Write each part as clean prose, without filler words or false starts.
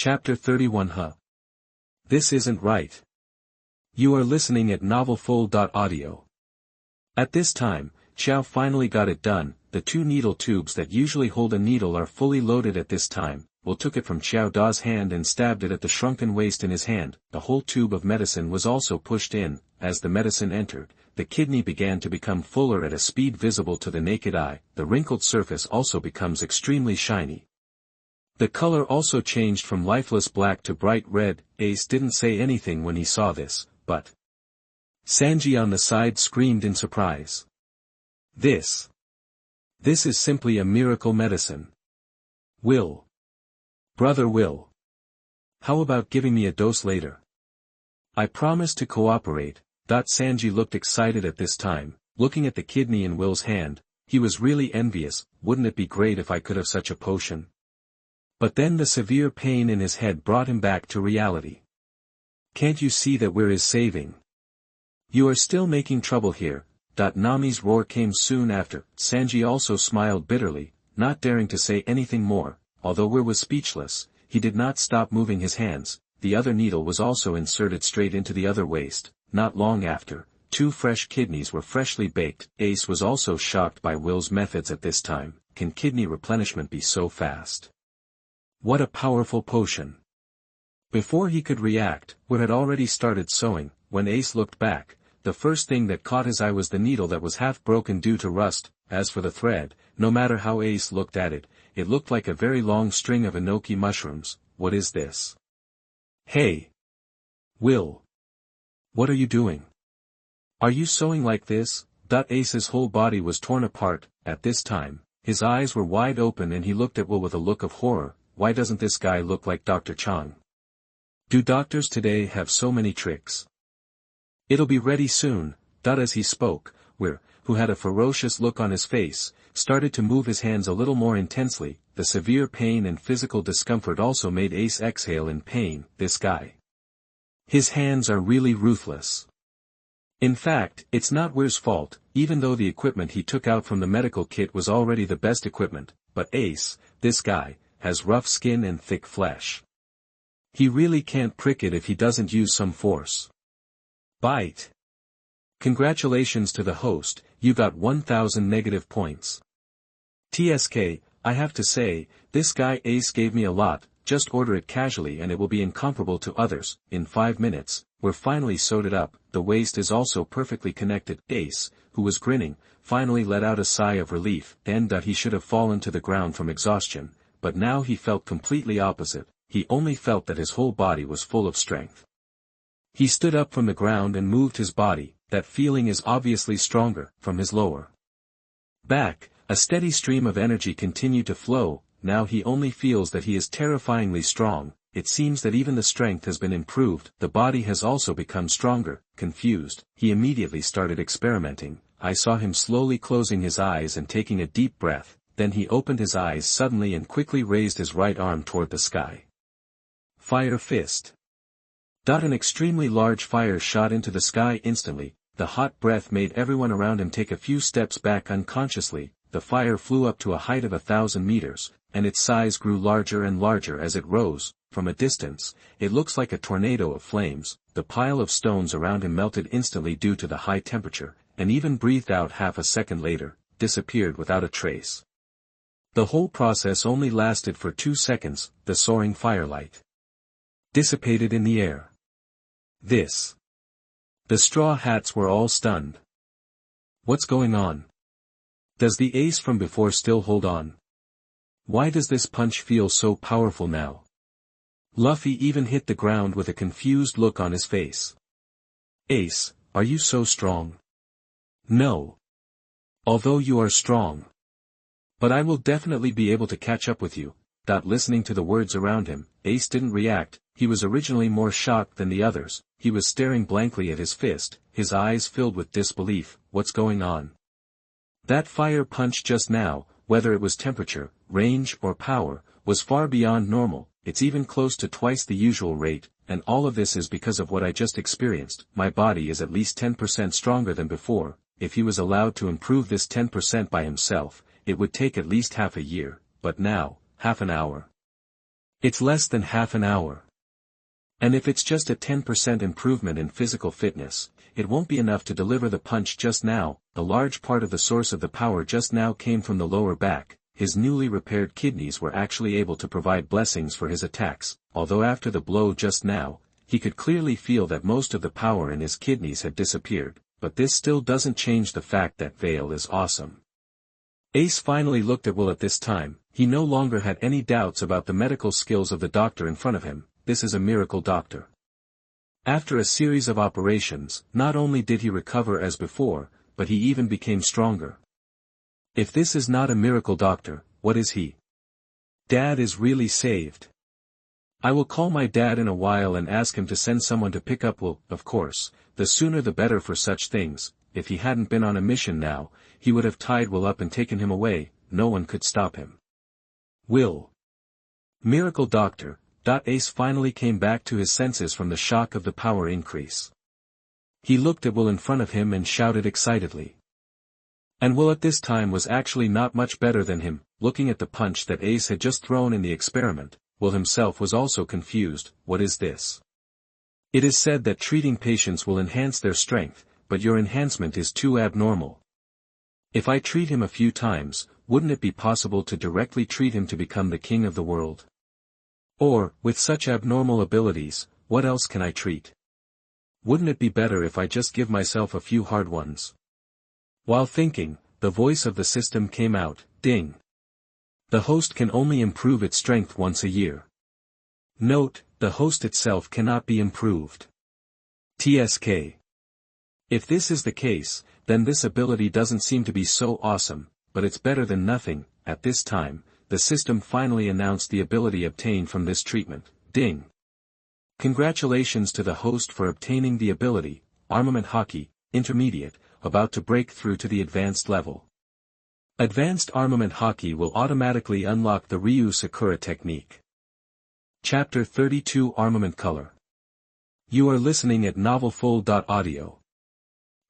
Chapter 31 This isn't right. You are listening at novelfull.audio. At this time, Xiao finally got it done. The 2 needle tubes that usually hold a needle are fully loaded at this time. Will took it from Xiao Da's hand and stabbed it at the shrunken waist in his hand. The whole tube of medicine was also pushed in. As the medicine entered, the kidney began to become fuller at a speed visible to the naked eye. The wrinkled surface also becomes extremely shiny. The color also changed from lifeless black to bright red. Ace didn't say anything when he saw this, but Sanji on the side screamed in surprise. This is simply a miracle medicine. Will. Brother Will. How about giving me a dose later? I promise to cooperate. Sanji looked excited at this time, looking at the kidney in Will's hand. He was really envious. Wouldn't it be great if I could have such a potion? But then the severe pain in his head brought him back to reality. Can't you see that we're his saving? You are still making trouble here. Nami's roar came soon after. Sanji also smiled bitterly, not daring to say anything more. Although Weir was speechless, he did not stop moving his hands. The other needle was also inserted straight into the other waist. Not long after, 2 fresh kidneys were freshly baked. Ace was also shocked by Will's methods at this time. Can kidney replenishment be so fast? What a powerful potion! Before he could react, Weir had already started sewing. When Ace looked back, the first thing that caught his eye was the needle that was half broken due to rust. As for the thread, no matter how Ace looked at it, it looked like a very long string of enoki mushrooms. What is this? Hey! Will! What are you doing? Are you sewing like this? Ace's whole body was torn apart. At this time, his eyes were wide open and he looked at Will with a look of horror. Why doesn't this guy look like Dr. Chang? Do doctors today have so many tricks? It'll be ready soon. As he spoke, Weir, who had a ferocious look on his face, started to move his hands a little more intensely. The severe pain and physical discomfort also made Ace exhale in pain. This guy. His hands are really ruthless. In fact, it's not Weir's fault, even though the equipment he took out from the medical kit was already the best equipment, but Ace, this guy, has rough skin and thick flesh. He really can't prick it if he doesn't use some force. Bite. Congratulations to the host, you got 1000 negative points. TSK, I have to say, this guy Ace gave me a lot. Just order it casually and it will be incomparable to others. In 5 minutes, we're finally sewed it up. The waist is also perfectly connected. Ace, who was grinning, finally let out a sigh of relief. And he should have fallen to the ground from exhaustion, but now he felt completely opposite. He only felt that his whole body was full of strength. He stood up from the ground and moved his body. That feeling is obviously stronger. From his lower back, a steady stream of energy continued to flow. Now he only feels that he is terrifyingly strong. It seems that even the strength has been improved. The body has also become stronger. Confused, he immediately started experimenting. I saw him slowly closing his eyes and taking a deep breath. Then he opened his eyes suddenly and quickly raised his right arm toward the sky. Fire fist. An extremely large fire shot into the sky instantly. The hot breath made everyone around him take a few steps back unconsciously. The fire flew up to a height of 1,000 meters, and its size grew larger and larger as it rose. From a distance, it looks like a tornado of flames. The pile of stones around him melted instantly due to the high temperature, and even breathed out half a second later, disappeared without a trace. The whole process only lasted for 2 seconds. The soaring firelight dissipated in the air. The straw hats were all stunned. What's going on? Does the Ace from before still hold on? Why does this punch feel so powerful now? Luffy even hit the ground with a confused look on his face. Ace, are you so strong? No. Although you are strong. But I will definitely be able to catch up with you. Listening to the words around him, Ace didn't react. He was originally more shocked than the others. He was staring blankly at his fist, his eyes filled with disbelief. What's going on? That fire punch just now, whether it was temperature, range or power, was far beyond normal. It's even close to twice the usual rate, and all of this is because of what I just experienced. My body is at least 10% stronger than before. If he was allowed to improve this 10% by himself, it would take at least half a year, but now, half an hour. It's less than half an hour. And if it's just a 10% improvement in physical fitness, it won't be enough to deliver the punch just now. A large part of the source of the power just now came from the lower back. His newly repaired kidneys were actually able to provide blessings for his attacks, although after the blow just now, he could clearly feel that most of the power in his kidneys had disappeared, but this still doesn't change the fact that Vale is awesome. Ace finally looked at Will at this time. He no longer had any doubts about the medical skills of the doctor in front of him. This is a miracle doctor. After a series of operations, not only did he recover as before, but he even became stronger. If this is not a miracle doctor, what is he? Dad is really saved. I will call my dad in a while and ask him to send someone to pick up Will. Of course, the sooner the better for such things. If he hadn't been on a mission now, he would have tied Will up and taken him away. No one could stop him. Will. Miracle doctor. Ace finally came back to his senses from the shock of the power increase. He looked at Will in front of him and shouted excitedly. And Will at this time was actually not much better than him. Looking at the punch that Ace had just thrown in the experiment, Will himself was also confused. What is this? It is said that treating patients will enhance their strength, but your enhancement is too abnormal. If I treat him a few times, wouldn't it be possible to directly treat him to become the king of the world? Or, with such abnormal abilities, what else can I treat? Wouldn't it be better if I just give myself a few hard ones? While thinking, the voice of the system came out, ding. The host can only improve its strength once a year. Note, the host itself cannot be improved. TSK. If this is the case, then this ability doesn't seem to be so awesome, but it's better than nothing. At this time, the system finally announced the ability obtained from this treatment, ding. Congratulations to the host for obtaining the ability, Armament Hockey, Intermediate, about to break through to the advanced level. Advanced Armament Hockey will automatically unlock the Ryu Sakura technique. Chapter 32 Armament Color. You are listening at novelfull.audio.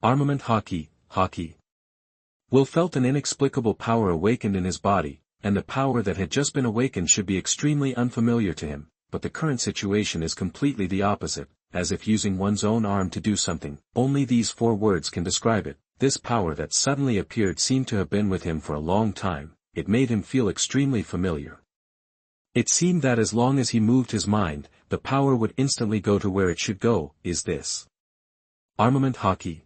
Armament Hockey. Will felt an inexplicable power awakened in his body, and the power that had just been awakened should be extremely unfamiliar to him, but the current situation is completely the opposite, as if using one's own arm to do something. Only these 4 words can describe it. This power that suddenly appeared seemed to have been with him for a long time. It made him feel extremely familiar. It seemed that as long as he moved his mind, the power would instantly go to where it should go. Is this Armament Hockey?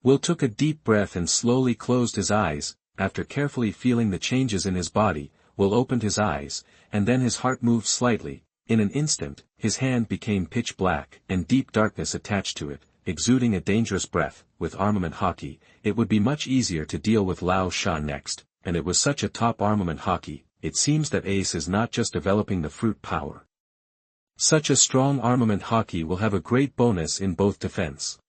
Will took a deep breath and slowly closed his eyes. After carefully feeling the changes in his body, Will opened his eyes, and then his heart moved slightly. In an instant, his hand became pitch black, and deep darkness attached to it, exuding a dangerous breath. With Armament Hockey, it would be much easier to deal with Lao Sha next, and it was such a top Armament Hockey. It seems that Ace is not just developing the fruit power. Such a strong Armament Hockey will have a great bonus in both defense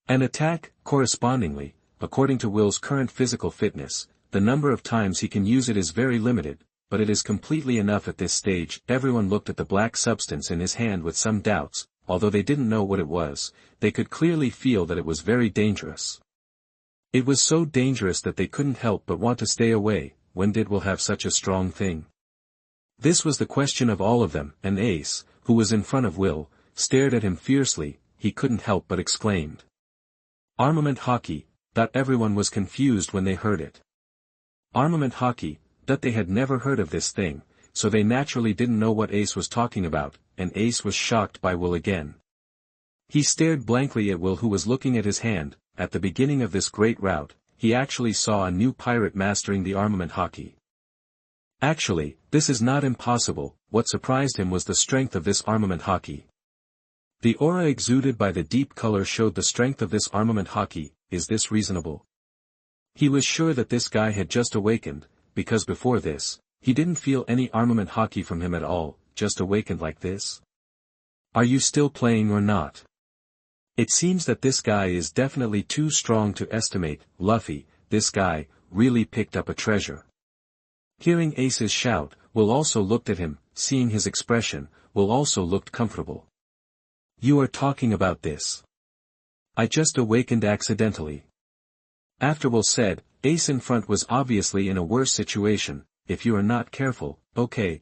and attack. Correspondingly, according to Will's current physical fitness, the number of times he can use it is very limited, but it is completely enough at this stage. Everyone looked at the black substance in his hand with some doubts. Although they didn't know what it was, they could clearly feel that it was very dangerous. It was so dangerous that they couldn't help but want to stay away. When did Will have such a strong thing? This was the question of all of them, and Ace, who was in front of Will, stared at him fiercely. He couldn't help but exclaimed, Armament Hockey. Everyone was confused when they heard it. Armament Hockey. They had never heard of this thing, so they naturally didn't know what Ace was talking about, and Ace was shocked by Will again. He stared blankly at Will, who was looking at his hand. At the beginning of this great rout, he actually saw a new pirate mastering the Armament Hockey. Actually, this is not impossible. What surprised him was the strength of this Armament Hockey. The aura exuded by the deep color showed the strength of this Armament Hockey. Is this reasonable? He was sure that this guy had just awakened, because before this, he didn't feel any Armament Hockey from him at all. Just awakened like this? Are you still playing or not? It seems that this guy is definitely too strong to estimate. Luffy, this guy, really picked up a treasure. Hearing Ace's shout, Will also looked at him. Seeing his expression, Will also looked comfortable. You are talking about this? I just awakened accidentally. After Will said, Ace in front was obviously in a worse situation. If you are not careful, okay,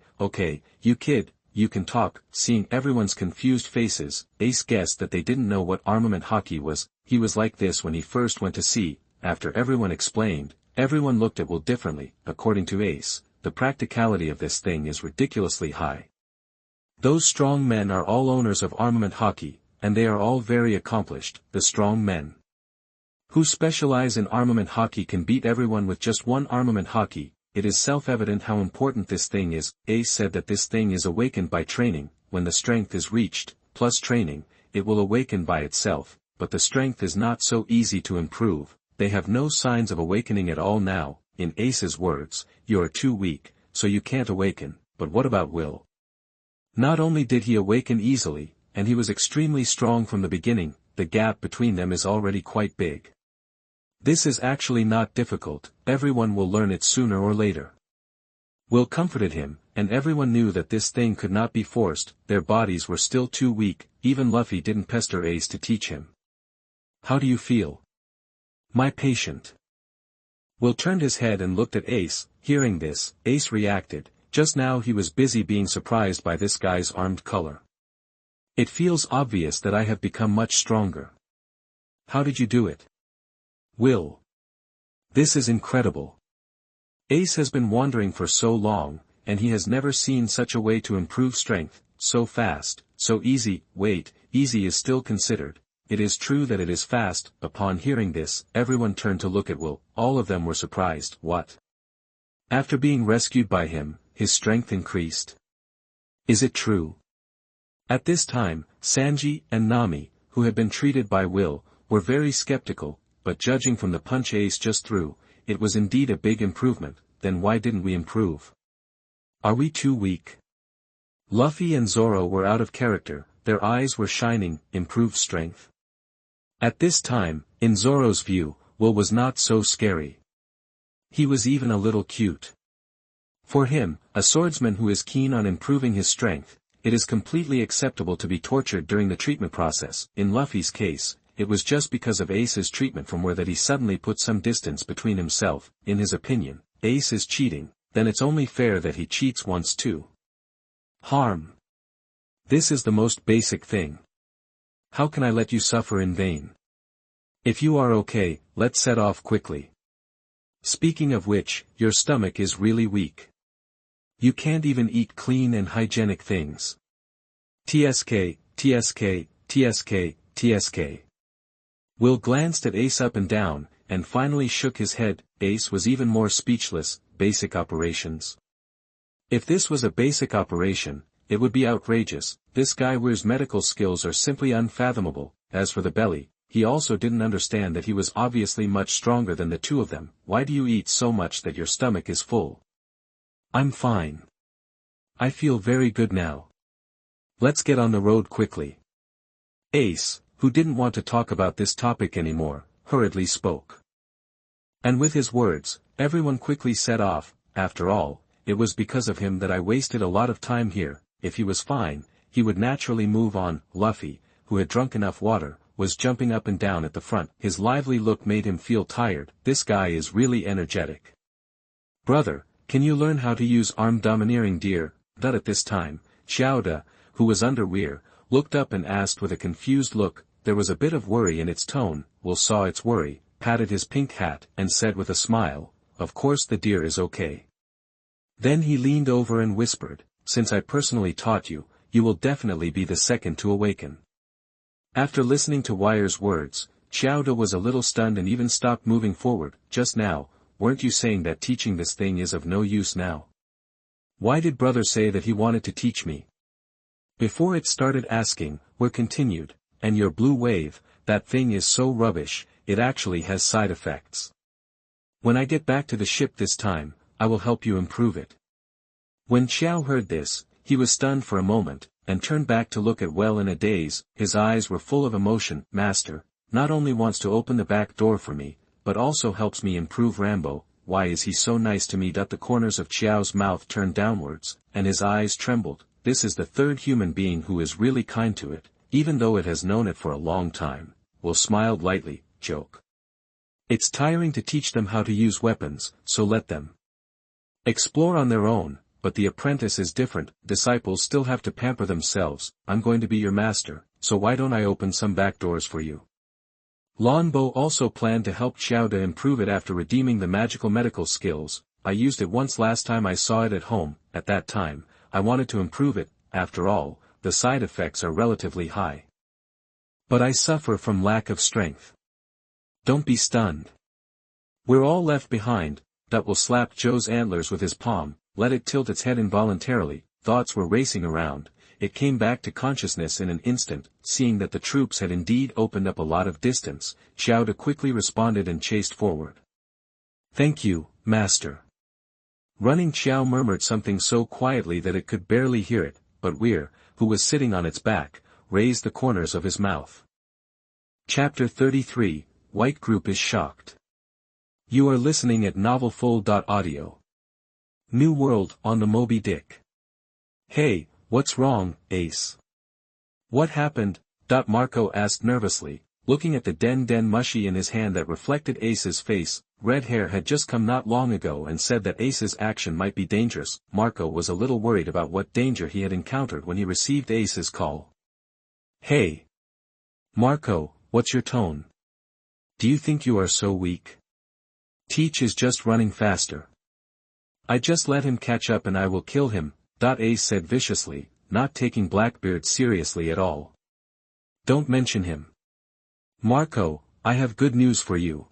you kid, you can talk." Seeing everyone's confused faces, Ace guessed that they didn't know what armament hockey was. He was like this when he first went to sea. After everyone explained, everyone looked at Will differently. According to Ace, the practicality of this thing is ridiculously high. Those strong men are all owners of armament hockey, and they are all very accomplished. The strong men who specialize in armament hockey can beat everyone with just one armament hockey. It is self-evident how important this thing is. Ace said that this thing is awakened by training. When the strength is reached, plus training, it will awaken by itself, but the strength is not so easy to improve. They have no signs of awakening at all now. In Ace's words, "You are too weak, so you can't awaken." But what about Will? Not only did he awaken easily, and he was extremely strong from the beginning, the gap between them is already quite big. This is actually not difficult, everyone will learn it sooner or later. Will comforted him, and everyone knew that this thing could not be forced. Their bodies were still too weak. Even Luffy didn't pester Ace to teach him. "How do you feel, my patient?" Will turned his head and looked at Ace. Hearing this, Ace reacted. Just now he was busy being surprised by this guy's armed color. "It feels obvious that I have become much stronger." "How did you do it, Will? This is incredible." Ace has been wandering for so long, and he has never seen such a way to improve strength. So fast, so easy. Wait, easy is still considered. It is true that it is fast. Upon hearing this, everyone turned to look at Will. All of them were surprised. What? After being rescued by him, his strength increased? Is it true? At this time, Sanji and Nami, who had been treated by Will, were very skeptical, but judging from the punch Ace just threw, it was indeed a big improvement. Then why didn't we improve? Are we too weak? Luffy and Zoro were out of character. Their eyes were shining. Improved strength? At this time, in Zoro's view, Will was not so scary. He was even a little cute. For him, a swordsman who is keen on improving his strength, it is completely acceptable to be tortured during the treatment process. In Luffy's case, it was just because of Ace's treatment from where that he suddenly put some distance between himself. In his opinion, Ace is cheating, then it's only fair that he cheats once too. Harm. This is the most basic thing. How can I let you suffer in vain? If you are okay, let's set off quickly. Speaking of which, your stomach is really weak. You can't even eat clean and hygienic things. TSK, TSK, TSK, TSK. Will glanced at Ace up and down, and finally shook his head. Ace was even more speechless. Basic operations. If this was a basic operation, it would be outrageous. This guy Weir's medical skills are simply unfathomable. As for the belly, he also didn't understand that he was obviously much stronger than the two of them. Why do you eat so much that your stomach is full? I'm fine. I feel very good now. Let's get on the road quickly. Ace, who didn't want to talk about this topic anymore, hurriedly spoke. And with his words, everyone quickly set off. After all, it was because of him that I wasted a lot of time here. If he was fine, he would naturally move on. Luffy, who had drunk enough water, was jumping up and down at the front. His lively look made him feel tired. This guy is really energetic. Brother, can you learn how to use arm domineering, dear? That at this time, Chiaoda, who was under Weir, looked up and asked with a confused look. There was a bit of worry in its tone. Will saw its worry, patted his pink hat, and said with a smile, "Of course the deer is okay." Then he leaned over and whispered, "Since I personally taught you, you will definitely be the second to awaken." After listening to Weir's words, Chiaoda was a little stunned and even stopped moving forward. Just now, weren't you saying that teaching this thing is of no use now? Why did brother say that he wanted to teach me? Before it started asking, Weir continued, and your blue wave, that thing is so rubbish, it actually has side effects. When I get back to the ship this time, I will help you improve it. When Xiao heard this, he was stunned for a moment, and turned back to look at Well in a daze. His eyes were full of emotion. Master, not only wants to open the back door for me, but also helps me improve Rambo. Why is he so nice to me? The corners of Xiao's mouth turned downwards, and his eyes trembled. This is the third human being who is really kind to it, even though it has known it for a long time. Will smiled lightly. Joke. It's tiring to teach them how to use weapons, so let them explore on their own. but the apprentice is different, disciples still have to pamper themselves, I'm going to be your master, so why don't I open some back doors for you? Lan Bo also planned to help Xiao to improve it after redeeming the magical medical skills. I used it once last time I saw it at home. At that time, I wanted to improve it. After all, the side effects are relatively high. But I suffer from lack of strength. Don't be stunned. We're all left behind. That will slap Joe's antlers with his palm, let it tilt its head involuntarily. Thoughts were racing around. It came back to consciousness in an instant, seeing that the troops had indeed opened up a lot of distance. Xiao De quickly responded and chased forward. Thank you, master. Running Xiao murmured something so quietly that it could barely hear it, but Weir, who was sitting on its back, raised the corners of his mouth. Chapter 33, White Group is shocked. You are listening at novelfull.audio. New World on the Moby Dick. Hey, what's wrong, Ace? What happened? Marco asked nervously, looking at the Den Mushi in his hand that reflected Ace's face. Red Hair had just come not long ago and said that Ace's action might be dangerous. Marco was a little worried about what danger he had encountered when he received Ace's call. Hey! Marco, what's your tone? Do you think you are so weak? Teach is just running faster. I just let him catch up and I will kill him, Ace said viciously, not taking Blackbeard seriously at all. Don't mention him. Marco, I have good news for you.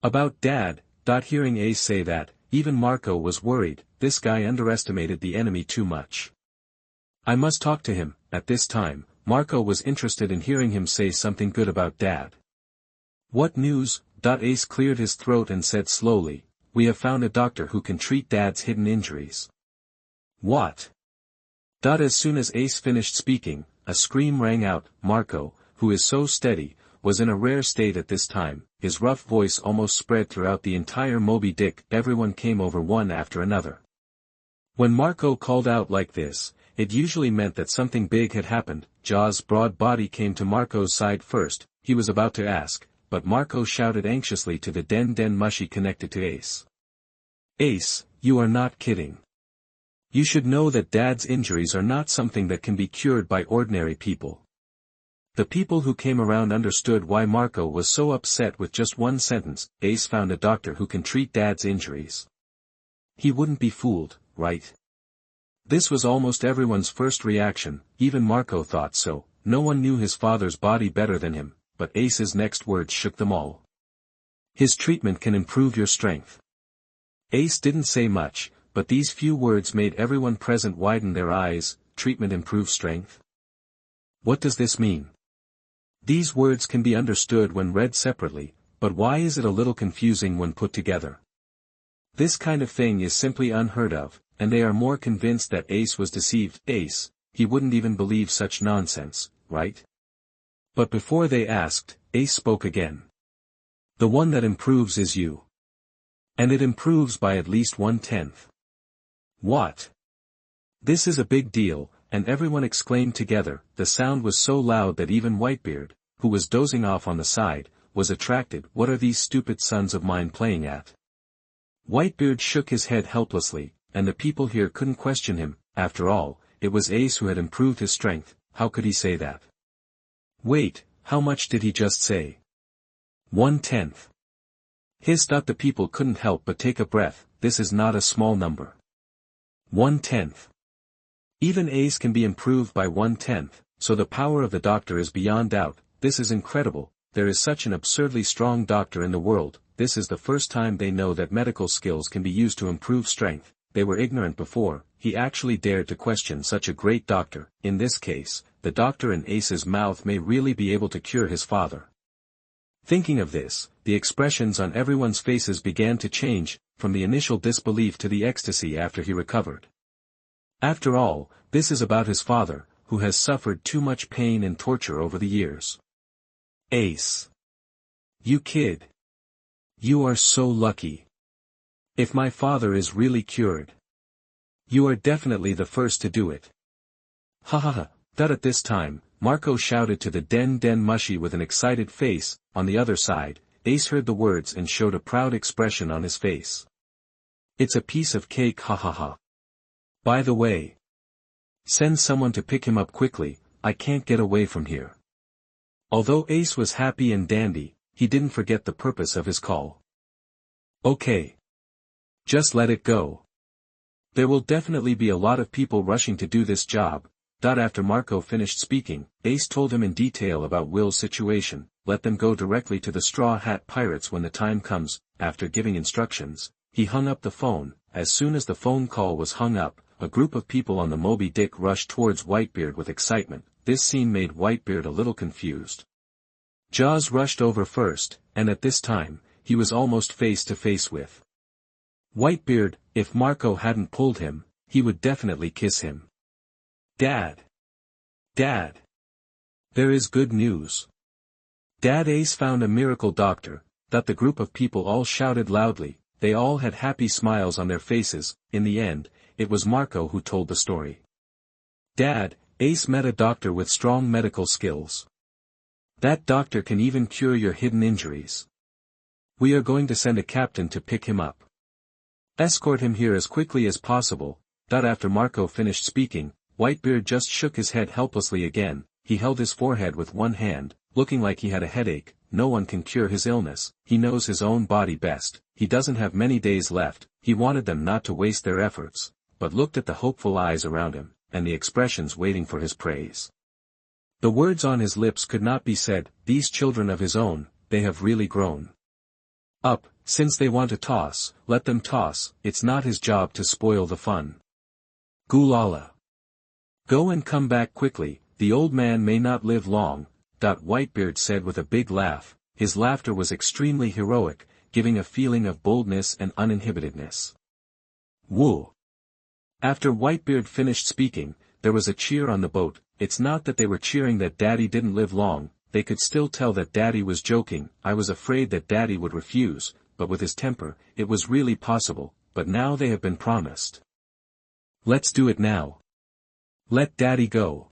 About Dad. Hearing Ace say that, even Marco was worried. This guy underestimated the enemy too much. I must talk to him. At this time, Marco was interested in hearing him say something good about Dad. What news? Ace cleared his throat and said slowly, we have found a doctor who can treat Dad's hidden injuries. What? As soon as Ace finished speaking, a scream rang out. Marco, who is so steady, was in a rare state at this time. His rough voice almost spread throughout the entire Moby Dick. Everyone came over one after another. When Marco called out like this, it usually meant that something big had happened. Jaw's broad body came to Marco's side first. He was about to ask, but Marco shouted anxiously to the Den Mushi connected to Ace. Ace, you are not kidding. You should know that Dad's injuries are not something that can be cured by ordinary people. The people who came around understood why Marco was so upset with just one sentence. Ace found a doctor who can treat Dad's injuries. He wouldn't be fooled, right? This was almost everyone's first reaction. Even Marco thought so. No one knew his father's body better than him, but Ace's next words shook them all. His treatment can improve your strength. Ace didn't say much, but these few words made everyone present widen their eyes. Treatment improves strength? What does this mean? These words can be understood when read separately, but why is it a little confusing when put together? This kind of thing is simply unheard of, and they are more convinced that Ace was deceived. Ace, he wouldn't even believe such nonsense, right? But before they asked, Ace spoke again. The one that improves is you. And it improves by at least 1/10. What? This is a big deal, and everyone exclaimed together. The sound was so loud that even Whitebeard, who was dozing off on the side, was attracted. What are these stupid sons of mine playing at? Whitebeard shook his head helplessly, and the people here couldn't question him. After all, it was Ace who had improved his strength. How could he say that? Wait, how much did he just say? 1/10. The people couldn't help but take a breath. This is not a small number. 1/10. Even Ace can be improved by 1/10, so the power of the doctor is beyond doubt. This is incredible. There is such an absurdly strong doctor in the world. This is the first time they know that medical skills can be used to improve strength. They were ignorant before. He actually dared to question such a great doctor. In this case, the doctor in Ace's mouth may really be able to cure his father. Thinking of this, the expressions on everyone's faces began to change, from the initial disbelief to the ecstasy after he recovered. After all, this is about his father, who has suffered too much pain and torture over the years. Ace. You kid. You are so lucky. If my father is really cured. You are definitely the first to do it. Ha ha ha. At this time, Marco shouted to the Den Mushi with an excited face. On the other side, Ace heard the words and showed a proud expression on his face. It's a piece of cake, ha ha ha. By the way, send someone to pick him up quickly, I can't get away from here. Although Ace was happy and dandy, he didn't forget the purpose of his call. Okay. Just let it go. There will definitely be a lot of people rushing to do this job. After Marco finished speaking, Ace told him in detail about Will's situation. Let them go directly to the Straw Hat Pirates when the time comes. After giving instructions, he hung up the phone. As soon as the phone call was hung up, a group of people on the Moby Dick rushed towards Whitebeard with excitement. This scene made Whitebeard a little confused. Jaws rushed over first, and at this time, he was almost face to face with Whitebeard. If Marco hadn't pulled him, he would definitely kiss him. Dad! Dad! There is good news. Dad! Ace found a miracle doctor. The group of people all shouted loudly. They all had happy smiles on their faces. In the end, it was Marco who told the story. Dad, Ace met a doctor with strong medical skills. That doctor can even cure your hidden injuries. We are going to send a captain to pick him up. Escort him here as quickly as possible. After Marco finished speaking, Whitebeard just shook his head helplessly again. He held his forehead with one hand, looking like he had a headache. No one can cure his illness. He knows his own body best. He doesn't have many days left. He wanted them not to waste their efforts, but looked at the hopeful eyes around him, and the expressions waiting for his praise. The words on his lips could not be said. These children of his own, they have really grown up. Since they want to toss, let them toss. It's not his job to spoil the fun. Gulala. Go and come back quickly, the old man may not live long. Whitebeard said with a big laugh. His laughter was extremely heroic, giving a feeling of boldness and uninhibitedness. Woo! After Whitebeard finished speaking, there was a cheer on the boat. It's not that they were cheering that Daddy didn't live long, they could still tell that Daddy was joking. I was afraid that Daddy would refuse, but with his temper, it was really possible, but now they have been promised. Let's do it now. Let Daddy go.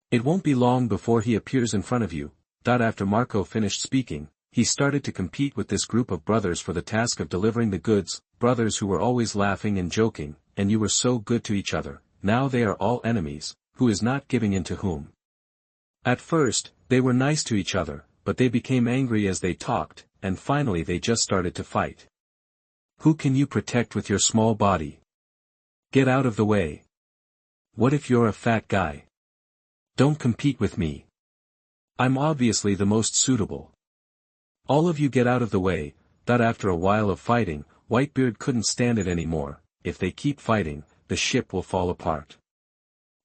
It won't be long before he appears in front of you. After Marco finished speaking, he started to compete with this group of brothers for the task of delivering the goods, brothers who were always laughing and joking, and you were so good to each other. Now they are all enemies. Who is not giving in to whom? At first, they were nice to each other, but they became angry as they talked, and finally they just started to fight. Who can you protect with your small body? Get out of the way. What if you're a fat guy? Don't compete with me. I'm obviously the most suitable. All of you get out of the way. After a while of fighting, Whitebeard couldn't stand it anymore. If they keep fighting, the ship will fall apart.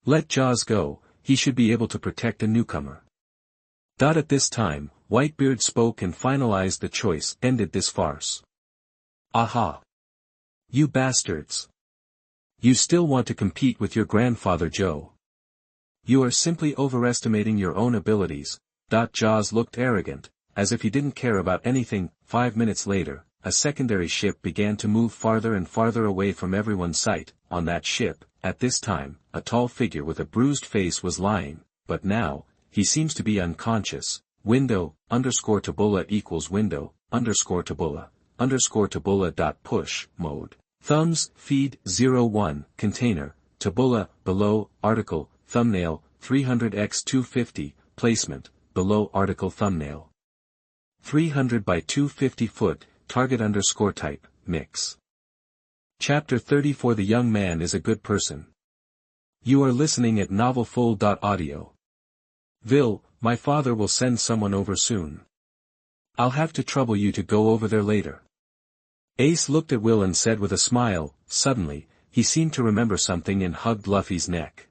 Let Jaws go, he should be able to protect a newcomer. At this time, Whitebeard spoke and finalized the choice. Ended this farce. Aha! You bastards! You still want to compete with your grandfather Joe. You are simply overestimating your own abilities. Jaws looked arrogant, as if he didn't care about anything. 5 minutes later, a secondary ship began to move farther and farther away from everyone's sight. On that ship, at this time, a tall figure with a bruised face was lying, but now, he seems to be unconscious. Window, _Tabula equals window, _Tabula, push, mode. Thumbs, feed, 01, container, tabula, below, article, thumbnail, 300x250, placement, below article thumbnail. 300 by 250 foot, target _type, mix. Chapter 34. The young man is a good person. You are listening at novelfull.audio. Vil, my father will send someone over soon. I'll have to trouble you to go over there later. Ace looked at Will and said with a smile. Suddenly, he seemed to remember something and hugged Luffy's neck.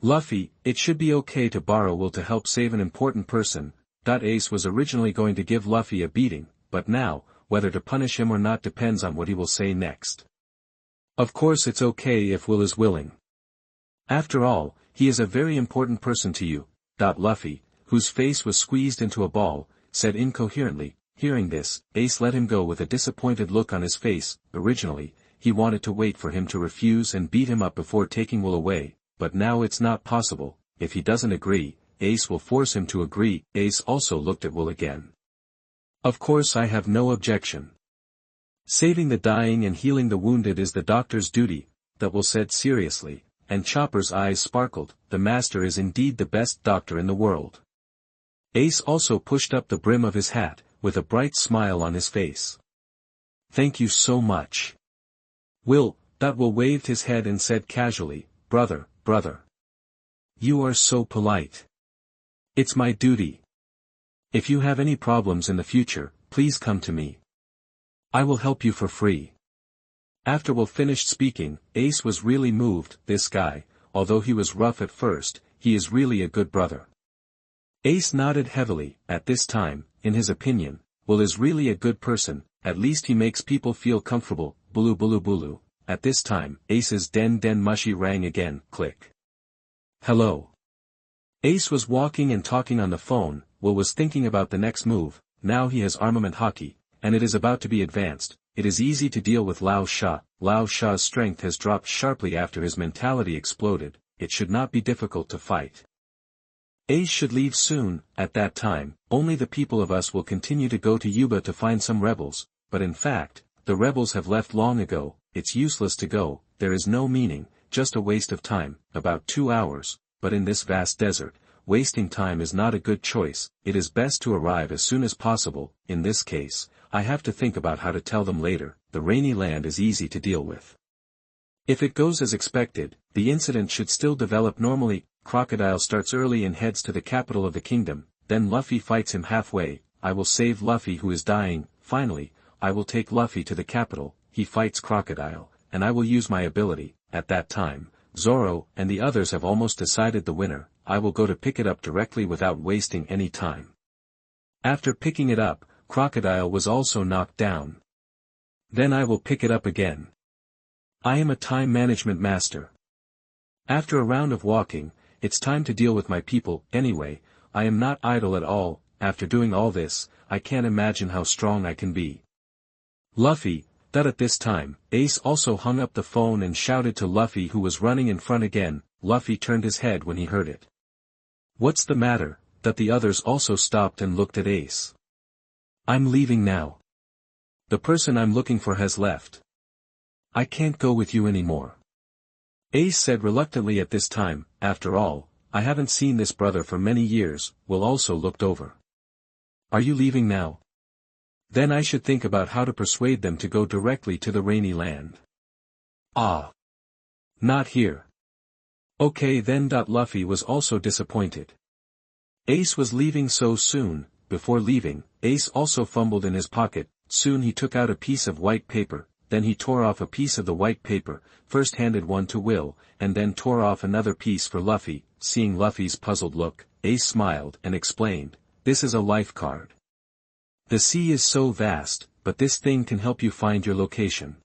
Luffy, it should be okay to borrow Will to help save an important person. Ace was originally going to give Luffy a beating, but now, whether to punish him or not depends on what he will say next. Of course it's okay if Will is willing. After all, he is a very important person to you. Luffy, whose face was squeezed into a ball, said incoherently. Hearing this, Ace let him go with a disappointed look on his face. Originally, he wanted to wait for him to refuse and beat him up before taking Will away, but now it's not possible. If he doesn't agree, Ace will force him to agree. Ace also looked at Will again. Of course I have no objection. Saving the dying and healing the wounded is the doctor's duty. that Will said seriously, and Chopper's eyes sparkled. The master is indeed the best doctor in the world. Ace also pushed up the brim of his hat, with a bright smile on his face. Thank you so much. Will waved his head and said casually, brother. You are so polite. It's my duty. If you have any problems in the future, please come to me. I will help you for free. After Will finished speaking, Ace was really moved. This guy, although he was rough at first, he is really a good brother. Ace nodded heavily. At this time, in his opinion, Will is really a good person, at least he makes people feel comfortable. Bulu bulu bulu. At this time, Ace's den mushi rang again. Click. Hello. Ace was walking and talking on the phone. Will was thinking about the next move. Now he has armament hockey, and it is about to be advanced. It is easy to deal with Lao Sha. Lao Sha's strength has dropped sharply after his mentality exploded. It should not be difficult to fight. Ace should leave soon. At that time, only the people of us will continue to go to Yuba to find some rebels, but in fact, the rebels have left long ago. It's useless to go, there is no meaning, just a waste of time, about 2 hours, but in this vast desert, wasting time is not a good choice. It is best to arrive as soon as possible. In this case, I have to think about how to tell them later. The rainy land is easy to deal with. If it goes as expected, the incident should still develop normally. Crocodile starts early and heads to the capital of the kingdom, then Luffy fights him halfway. I will save Luffy who is dying. Finally, I will take Luffy to the capital. He fights Crocodile, and I will use my ability. At that time, Zoro and the others have almost decided the winner. I will go to pick it up directly without wasting any time. After picking it up, Crocodile was also knocked down. Then I will pick it up again. I am a time management master. After a round of walking, it's time to deal with my people. Anyway, I am not idle at all. After doing all this, I can't imagine how strong I can be. Luffy. That at this time, Ace also hung up the phone and shouted to Luffy who was running in front again. Luffy turned his head when he heard it. What's the matter? That the others also stopped and looked at Ace. I'm leaving now. The person I'm looking for has left. I can't go with you anymore. Ace said reluctantly at this time. After all, I haven't seen this brother for many years. Will also looked over. Are you leaving now? Then I should think about how to persuade them to go directly to the rainy land. Ah. Not here. Okay then. Luffy was also disappointed. Ace was leaving so soon. Before leaving, Ace also fumbled in his pocket. Soon he took out a piece of white paper, then he tore off a piece of the white paper, first handed one to Will, and then tore off another piece for Luffy. Seeing Luffy's puzzled look, Ace smiled and explained, "This is a life card. The sea is so vast, but this thing can help you find your location."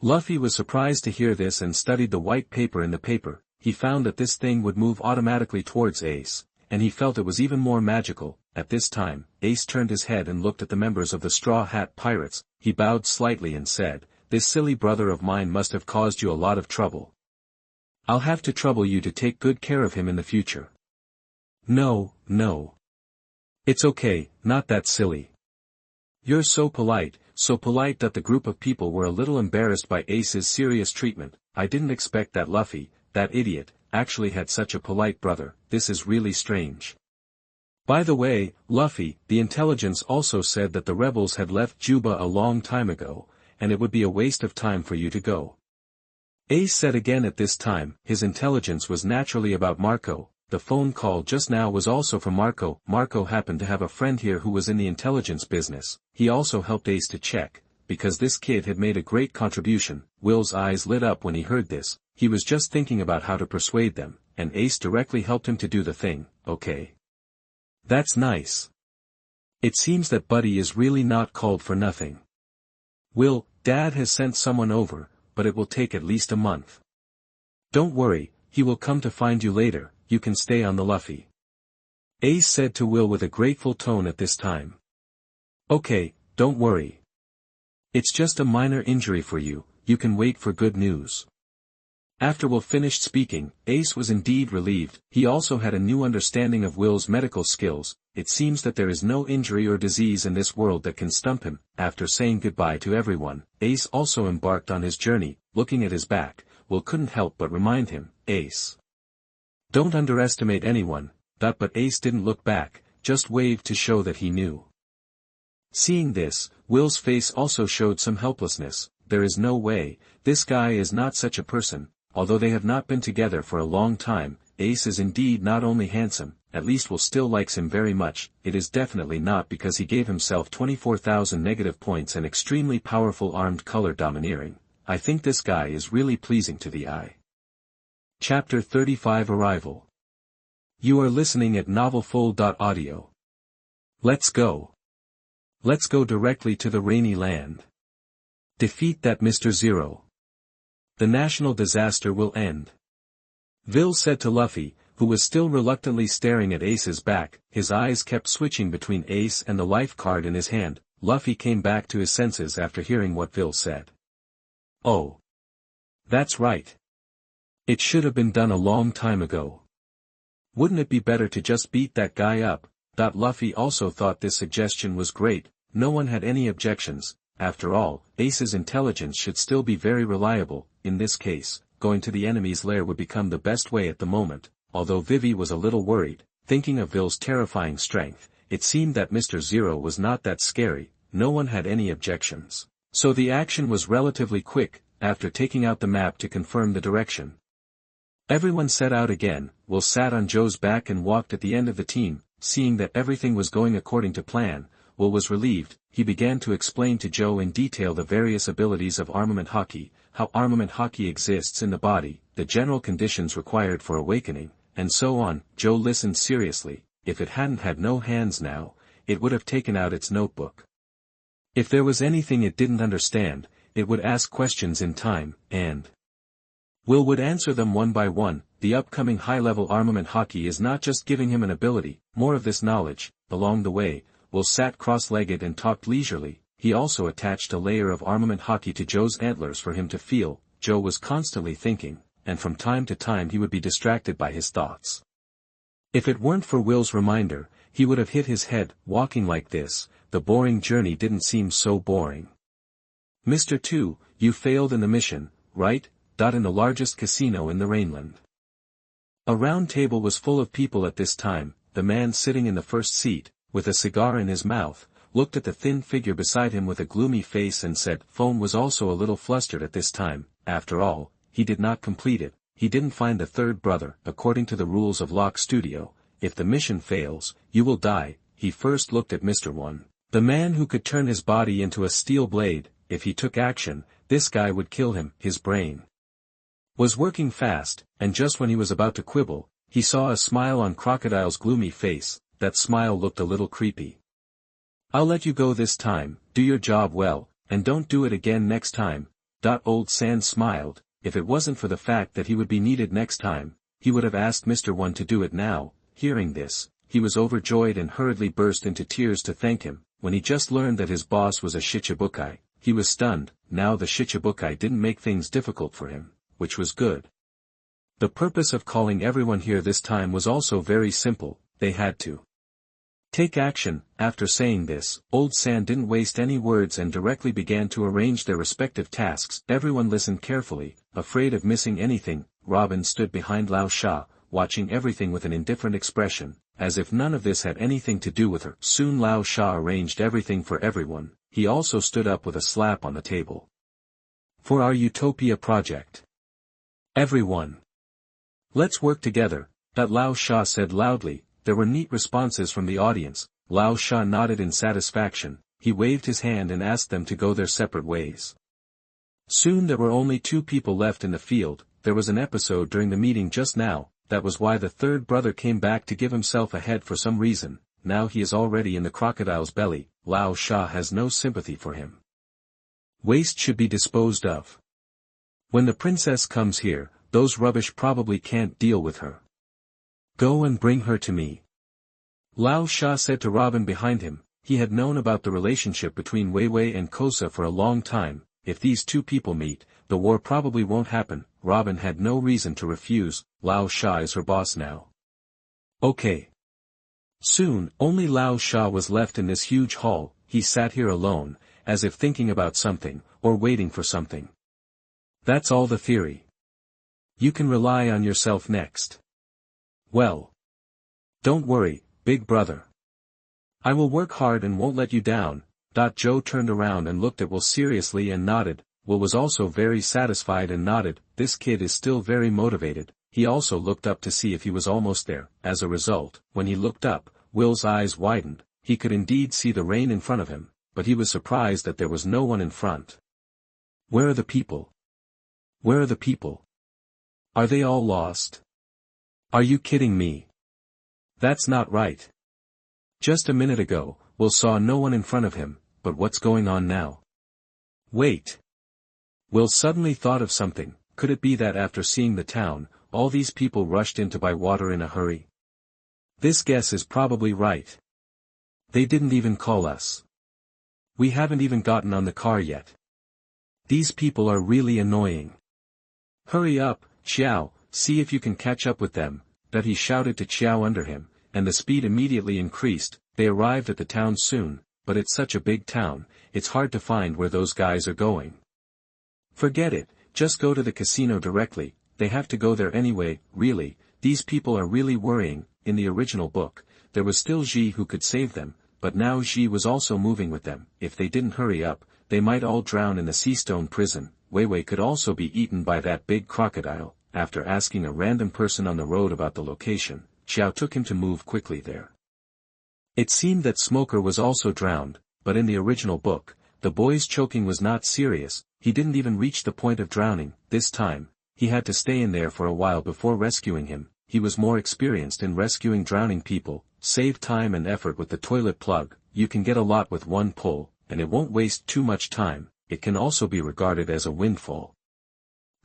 Luffy was surprised to hear this and studied the white paper in the paper. He found that this thing would move automatically towards Ace, and he felt it was even more magical. At this time, Ace turned his head and looked at the members of the Straw Hat Pirates. He bowed slightly and said, "This silly brother of mine must have caused you a lot of trouble. I'll have to trouble you to take good care of him in the future." No. It's okay, not that silly. You're so polite that the group of people were a little embarrassed by Ace's serious treatment. I didn't expect that Luffy, that idiot, actually had such a polite brother. This is really strange. By the way, Luffy, the intelligence also said that the rebels had left Juba a long time ago, and it would be a waste of time for you to go. Ace said again at this time. His intelligence was naturally about Marco. The phone call just now was also from Marco. Marco happened to have a friend here who was in the intelligence business. He also helped Ace to check, because this kid had made a great contribution. Will's eyes lit up when he heard this. He was just thinking about how to persuade them, and Ace directly helped him to do the thing. Okay. That's nice. It seems that Buddy is really not called for nothing. Will, Dad has sent someone over, but it will take at least a month. Don't worry, he will come to find you later. You can stay on the Luffy. Ace said to Will with a grateful tone at this time. Okay, don't worry. It's just a minor injury for you, you can wait for good news. After Will finished speaking, Ace was indeed relieved. He also had a new understanding of Will's medical skills. It seems that there is no injury or disease in this world that can stump him. After saying goodbye to everyone, Ace also embarked on his journey. Looking at his back, Will couldn't help but remind him, Ace. Don't underestimate anyone, but Ace didn't look back, just waved to show that he knew. Seeing this, Will's face also showed some helplessness. There is no way, this guy is not such a person. Although they have not been together for a long time, Ace is indeed not only handsome, at least Will still likes him very much. It is definitely not because he gave himself 24,000 negative points and extremely powerful armed color domineering. I think this guy is really pleasing to the eye. Chapter 35 Arrival. You are listening at novelfull.audio. Let's go. Let's go directly to the rainy land. Defeat that Mr. Zero. The national disaster will end. Vil said to Luffy, who was still reluctantly staring at Ace's back. His eyes kept switching between Ace and the life card in his hand. Luffy came back to his senses after hearing what Vil said. Oh. That's right. It should have been done a long time ago. Wouldn't it be better to just beat that guy up? Luffy also thought this suggestion was great. No one had any objections. After all, Ace's intelligence should still be very reliable. In this case, going to the enemy's lair would become the best way at the moment. Although Vivi was a little worried, thinking of Vil's terrifying strength, it seemed that Mr. Zero was not that scary. No one had any objections. So the action was relatively quick, after taking out the map to confirm the direction. Everyone set out again. Will sat on Joe's back and walked at the end of the team. Seeing that everything was going according to plan, Will was relieved. He began to explain to Joe in detail the various abilities of armament haki, how armament haki exists in the body, the general conditions required for awakening, and so on. Joe listened seriously. If it hadn't had no hands now, it would have taken out its notebook. If there was anything it didn't understand, it would ask questions in time, and Will would answer them one by one. The upcoming high-level armament haki is not just giving him an ability, more of this knowledge. Along the way, Will sat cross-legged and talked leisurely. He also attached a layer of armament haki to Joe's antlers for him to feel. Joe was constantly thinking, and from time to time he would be distracted by his thoughts. If it weren't for Will's reminder, he would have hit his head. Walking like this, the boring journey didn't seem so boring. Mr. 2, you failed in the mission, right? In the largest casino in the Rainland. A round table was full of people at this time. The man sitting in the first seat, with a cigar in his mouth, looked at the thin figure beside him with a gloomy face and said. Phone was also a little flustered at this time. After all, he did not complete it. He didn't find the third brother. According to the rules of Lock Studio, if the mission fails, you will die. He first looked at Mr. 1, the man who could turn his body into a steel blade. If he took action, this guy would kill him. His brain was working fast, and just when he was about to quibble, he saw a smile on Crocodile's gloomy face. That smile looked a little creepy. I'll let you go this time. Do your job well, and don't do it again next time. Old Sand smiled. If it wasn't for the fact that he would be needed next time, he would have asked Mr. 1 to do it now. Hearing this, he was overjoyed and hurriedly burst into tears to thank him. When he just learned that his boss was a Shichibukai, he was stunned. Now the Shichibukai didn't make things difficult for him, which was good. The purpose of calling everyone here this time was also very simple. They had to take action. After saying this, Old Sand didn't waste any words and directly began to arrange their respective tasks. Everyone listened carefully, afraid of missing anything. Robin stood behind Lao Sha, watching everything with an indifferent expression, as if none of this had anything to do with her. Soon Lao Sha arranged everything for everyone. He also stood up with a slap on the table. For our Utopia project. Everyone. Let's work together. Lao Sha said loudly. There were neat responses from the audience. Lao Sha nodded in satisfaction. He waved his hand and asked them to go their separate ways. Soon there were only 2 people left in the field. There was an episode during the meeting just now. That was why the third brother came back to give himself a head for some reason. Now he is already in the crocodile's belly. Lao Sha has no sympathy for him. Waste should be disposed of. When the princess comes here, those rubbish probably can't deal with her. Go and bring her to me. Lao Sha said to Robin behind him. He had known about the relationship between Wei Wei and Kosa for a long time. If these 2 people meet, the war probably won't happen. Robin had no reason to refuse. Lao Sha is her boss now. Okay. Soon, only Lao Sha was left in this huge hall. He sat here alone, as if thinking about something, or waiting for something. That's all the theory. You can rely on yourself next. Well. Don't worry, big brother. I will work hard and won't let you down. Joe turned around and looked at Will seriously and nodded. Will was also very satisfied and nodded. This kid is still very motivated. He also looked up to see if he was almost there. As a result, when he looked up, Will's eyes widened. He could indeed see the rain in front of him, but he was surprised that there was no one in front. Where are the people? Where are the people? Are they all lost? Are you kidding me? That's not right. Just a minute ago, Will saw no one in front of him, but what's going on now? Wait. Will suddenly thought of something. Could it be that after seeing the town, all these people rushed in to buy water in a hurry? This guess is probably right. They didn't even call us. We haven't even gotten on the car yet. These people are really annoying. Hurry up, Xiao, see if you can catch up with them, that he shouted to Xiao under him, and the speed immediately increased. They arrived at the town soon, but it's such a big town, it's hard to find where those guys are going. Forget it, just go to the casino directly, they have to go there anyway. Really, these people are really worrying. In the original book, there was still Ji who could save them, but now Ji was also moving with them. If they didn't hurry up, they might all drown in the Seastone prison. Wei Wei could also be eaten by that big crocodile. After asking a random person on the road about the location, Xiao took him to move quickly there. It seemed that Smoker was also drowned, but in the original book, the boy's choking was not serious. He didn't even reach the point of drowning. This time, he had to stay in there for a while before rescuing him. He was more experienced in rescuing drowning people. Save time and effort with the toilet plug. You can get a lot with one pull, and it won't waste too much time. It can also be regarded as a windfall.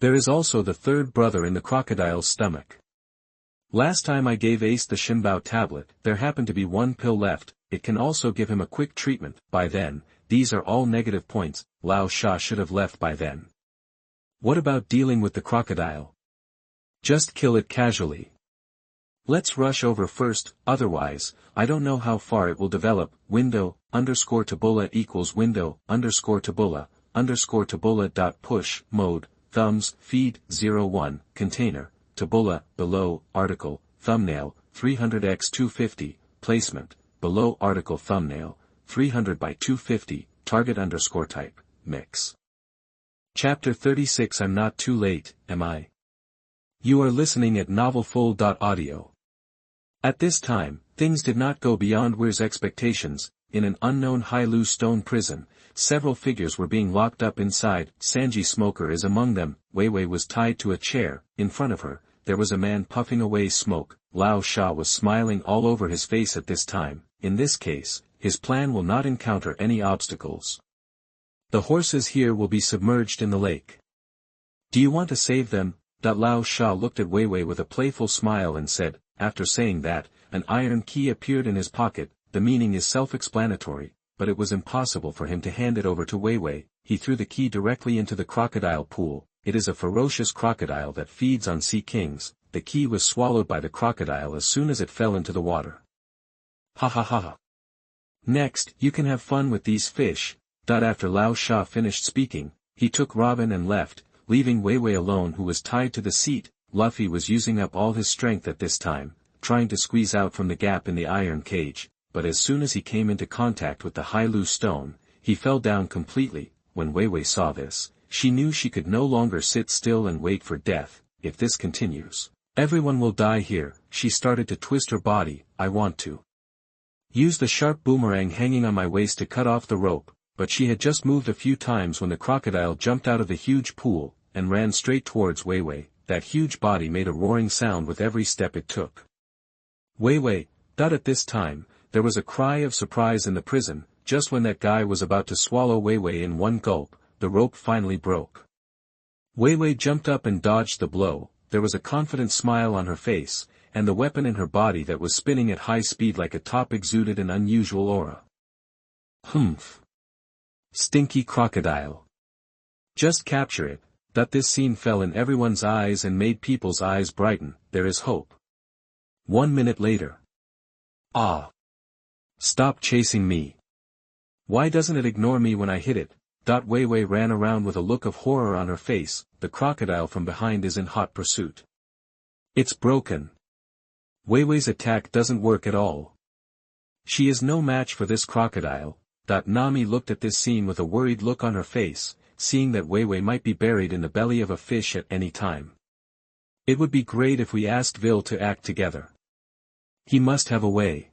There is also the third brother in the crocodile's stomach. Last time I gave Ace the Shinbao tablet, there happened to be one pill left. It can also give him a quick treatment. By then, these are all negative points. Lao Sha should have left by then. What about dealing with the crocodile? Just kill it casually. Let's rush over first, otherwise, I don't know how far it will develop. Window, _Taboola equals window, _Taboola dot push, mode, thumbs, feed, 01, container, Taboola, below, article, thumbnail, 300x250, placement, below article thumbnail, 300 by 250, target _type, mix. Chapter 36 I'm not too late, am I? You are listening at novelfull.audio. At this time, things did not go beyond Weir's expectations. In an unknown Hailu stone prison, several figures were being locked up inside. Sanji Smoker is among them. Wei Wei was tied to a chair. In front of her, there was a man puffing away smoke. Lao Sha was smiling all over his face at this time. In this case, his plan will not encounter any obstacles. The horses here will be submerged in the lake. Do you want to save them? Lao Sha looked at Wei Wei with a playful smile and said. After saying that, an iron key appeared in his pocket. The meaning is self-explanatory, but it was impossible for him to hand it over to Wei Wei. He threw the key directly into the crocodile pool. It is a ferocious crocodile that feeds on sea kings. The key was swallowed by the crocodile as soon as it fell into the water. Ha ha ha ha. Next, you can have fun with these fish. After Lao Sha finished speaking, he took Robin and left, leaving Wei Wei alone, who was tied to the seat. Luffy was using up all his strength at this time, trying to squeeze out from the gap in the iron cage, but as soon as he came into contact with the Hailu stone, he fell down completely. When Wei Wei saw this, she knew she could no longer sit still and wait for death. If this continues, everyone will die here. She started to twist her body. I want to use the sharp boomerang hanging on my waist to cut off the rope, but she had just moved a few times when the crocodile jumped out of the huge pool, and ran straight towards Wei Wei. That huge body made a roaring sound with every step it took. Wei Wei. At this time, there was a cry of surprise in the prison. Just when that guy was about to swallow Wei Wei in one gulp, the rope finally broke. Wei Wei jumped up and dodged the blow. There was a confident smile on her face, and the weapon in her body that was spinning at high speed like a top exuded an unusual aura. Humph. Stinky crocodile. Just capture it. This scene fell in everyone's eyes and made people's eyes brighten. There is hope. 1 minute later. Ah. Stop chasing me. Why doesn't it ignore me when I hit it? Wei Wei ran around with a look of horror on her face. The crocodile from behind is in hot pursuit. It's broken. Wei Wei's attack doesn't work at all. She is no match for this crocodile. Nami looked at this scene with a worried look on her face, seeing that Wei Wei might be buried in the belly of a fish at any time. It would be great if we asked Vil to act together. He must have a way.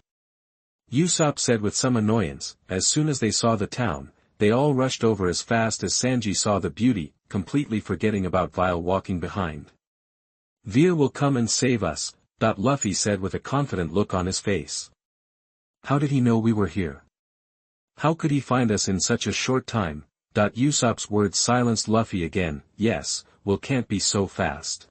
Usopp said with some annoyance. As soon as they saw the town, they all rushed over as fast as Sanji saw the beauty, completely forgetting about Vile walking behind. Vir will come and save us, Luffy said with a confident look on his face. How did he know we were here? How could he find us in such a short time? Usopp's words silenced Luffy again. Yes, Will can't be so fast.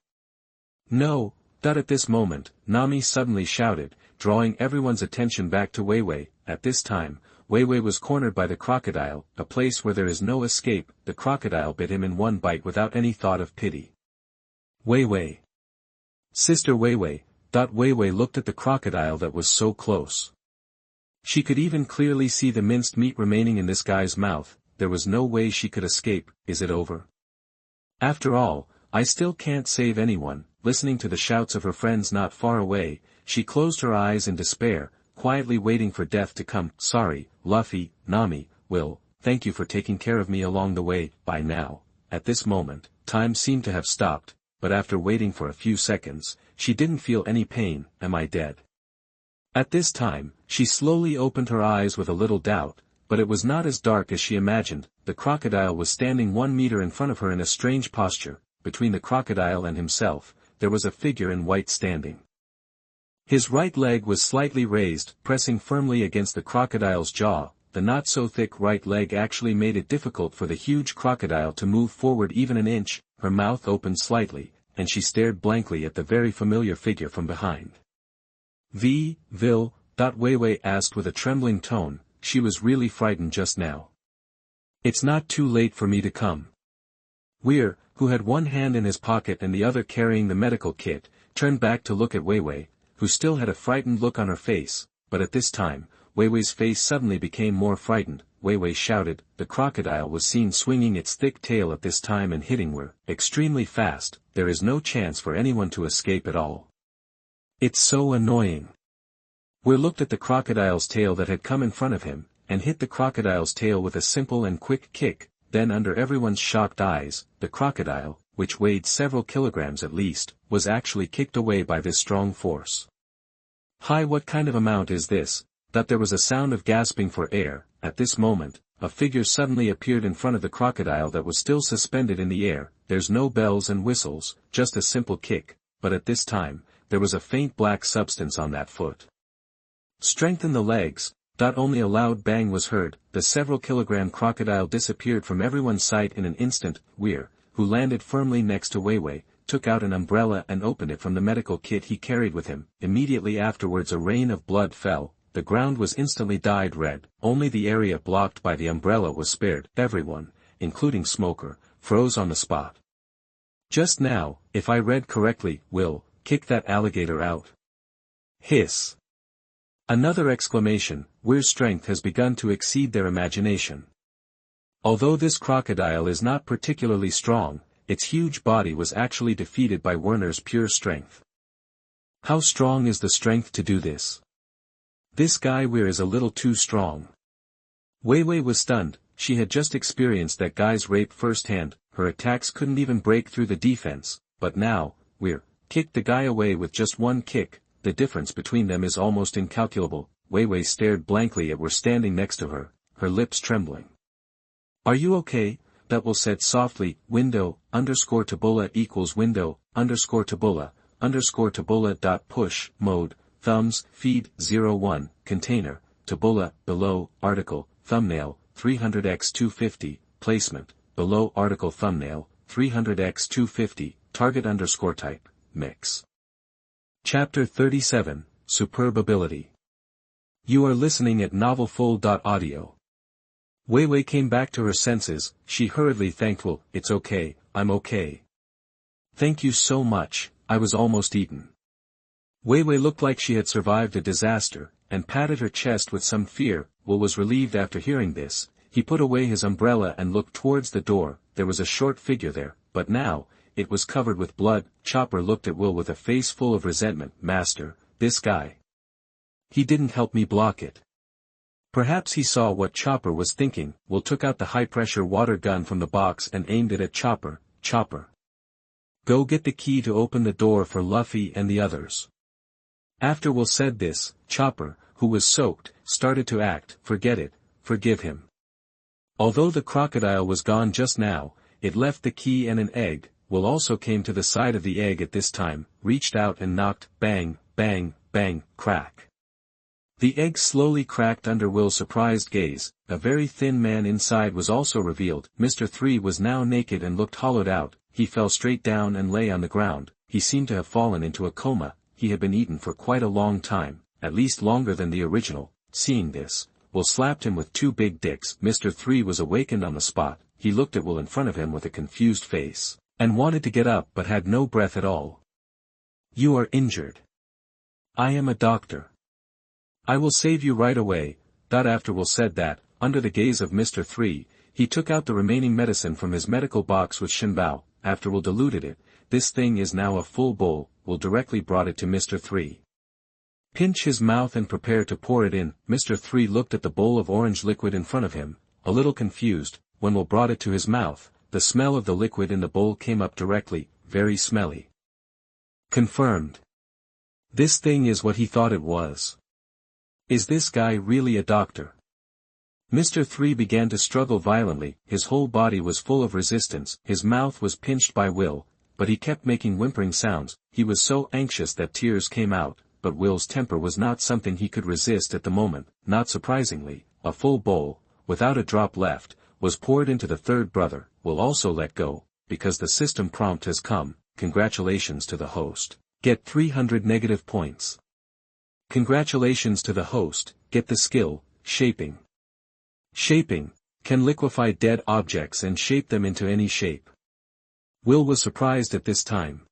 No, at this moment, Nami suddenly shouted, drawing everyone's attention back to Wei Wei. At this time, Wei Wei was cornered by the crocodile, a place where there is no escape. The crocodile bit him in one bite without any thought of pity. Wei Wei. Sister Wei Wei. Wei Wei looked at the crocodile that was so close. She could even clearly see the minced meat remaining in this guy's mouth. There was no way she could escape. Is it over? After all, I still can't save anyone. Listening to the shouts of her friends not far away, she closed her eyes in despair, quietly waiting for death to come. Sorry, Luffy, Nami, Will, thank you for taking care of me along the way. By now, at this moment, time seemed to have stopped, but after waiting for a few seconds, she didn't feel any pain. Am I dead? At this time, she slowly opened her eyes with a little doubt, but it was not as dark as she imagined. The crocodile was standing 1 meter in front of her in a strange posture. Between the crocodile and himself, there was a figure in white standing. His right leg was slightly raised, pressing firmly against the crocodile's jaw. The not-so-thick right leg actually made it difficult for the huge crocodile to move forward even an inch. Her mouth opened slightly, and she stared blankly at the very familiar figure from behind. Vil? Wei Wei asked with a trembling tone. She was really frightened just now. It's not too late for me to come. Weir, who had one hand in his pocket and the other carrying the medical kit, turned back to look at Wei Wei, who still had a frightened look on her face, but at this time, Wei Wei's face suddenly became more frightened. Wei Wei shouted. The crocodile was seen swinging its thick tail at this time and hitting Weir extremely fast. There is no chance for anyone to escape at all. It's so annoying. Weir looked at the crocodile's tail that had come in front of him, and hit the crocodile's tail with a simple and quick kick. Then under everyone's shocked eyes, the crocodile, which weighed several kilograms at least, was actually kicked away by this strong force. Hi, what kind of amount is this? There was a sound of gasping for air. At this moment, a figure suddenly appeared in front of the crocodile that was still suspended in the air. There's no bells and whistles, just a simple kick, but at this time, there was a faint black substance on that foot. Strengthen the legs. Only a loud bang was heard. The several-kilogram crocodile disappeared from everyone's sight in an instant. Weir, who landed firmly next to Wei Wei, took out an umbrella and opened it from the medical kit he carried with him. Immediately afterwards a rain of blood fell. The ground was instantly dyed red. Only the area blocked by the umbrella was spared. Everyone, including Smoker, froze on the spot. Just now, if I read correctly, Will, kick that alligator out. Hiss. Another exclamation. Weir's strength has begun to exceed their imagination. Although this crocodile is not particularly strong, its huge body was actually defeated by Werner's pure strength. How strong is the strength to do this? This guy Weir is a little too strong. Wei Wei was stunned. She had just experienced that guy's rape firsthand. Her attacks couldn't even break through the defense, but now, Weir kicked the guy away with just one kick. The difference between them is almost incalculable. Wei Wei stared blankly at Weir standing next to her, her lips trembling. Are you okay? Will said softly. Window_Tabula equals window_Tabula push mode thumbs feed 01 container Tabula below article thumbnail 300x250 placement below article thumbnail 300x250 target _type mix. Chapter 37, Superb Ability. You are listening at novelfull.audio. Wei Wei came back to her senses. She hurriedly thanked Will. It's okay, I'm okay. Thank you so much, I was almost eaten. Wei Wei looked like she had survived a disaster, and patted her chest with some fear. Will was relieved after hearing this. He put away his umbrella and looked towards the door. There was a short figure there, but now, it was covered with blood. Chopper looked at Will with a face full of resentment. Master, this guy. He didn't help me block it. Perhaps he saw what Chopper was thinking. Will took out the high-pressure water gun from the box and aimed it at Chopper. Chopper, go get the key to open the door for Luffy and the others. After Will said this, Chopper, who was soaked, started to act. Forget it, forgive him. Although the crocodile was gone just now, it left the key and an egg. Will also came to the side of the egg at this time, reached out and knocked. Bang, bang, bang, crack. The egg slowly cracked under Will's surprised gaze. A very thin man inside was also revealed. Mr. 3 was now naked and looked hollowed out. He fell straight down and lay on the ground. He seemed to have fallen into a coma. He had been eaten for quite a long time, at least longer than the original. Seeing this, Will slapped him with 2 big dicks. Mr. 3 was awakened on the spot. He looked at Will in front of him with a confused face, and wanted to get up but had no breath at all. You are injured. I am a doctor. I will save you right away. After Will said that, under the gaze of Mr. 3, he took out the remaining medicine from his medical box with Shinbao. After Will diluted it, this thing is now a full bowl. Will directly brought it to Mr. 3. Pinch his mouth and prepare to pour it in. Mr. 3 looked at the bowl of orange liquid in front of him, a little confused. When Will brought it to his mouth, the smell of the liquid in the bowl came up directly. Very smelly. Confirmed. This thing is what he thought it was. Is this guy really a doctor? Mr. 3 began to struggle violently. His whole body was full of resistance. His mouth was pinched by Will, but he kept making whimpering sounds. He was so anxious that tears came out, but Will's temper was not something he could resist at the moment. Not surprisingly, a full bowl, without a drop left, was poured into the third brother. Will also let go, because the system prompt has come. Congratulations to the host. Get 300 negative points. Congratulations to the host, get the skill, Shaping. Shaping, can liquefy dead objects and shape them into any shape. Will was surprised at this time.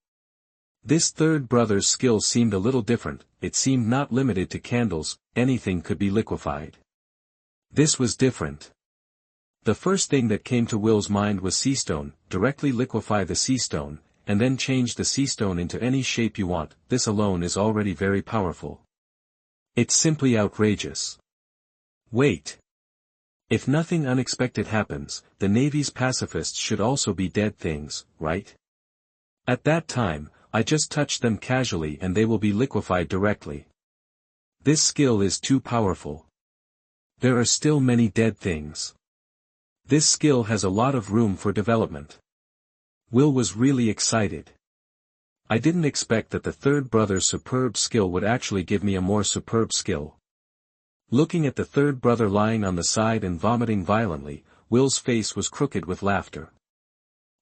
This third brother's skill seemed a little different. It seemed not limited to candles, anything could be liquefied. This was different. The first thing that came to Will's mind was sea stone. Directly liquefy the sea stone, and then change the sea stone into any shape you want. This alone is already very powerful. It's simply outrageous. Wait. If nothing unexpected happens, the Navy's pacifists should also be dead things, right? At that time, I just touched them casually and they will be liquefied directly. This skill is too powerful. There are still many dead things. This skill has a lot of room for development. Will was really excited. I didn't expect that the third brother's superb skill would actually give me a more superb skill. Looking at the third brother lying on the side and vomiting violently, Will's face was crooked with laughter.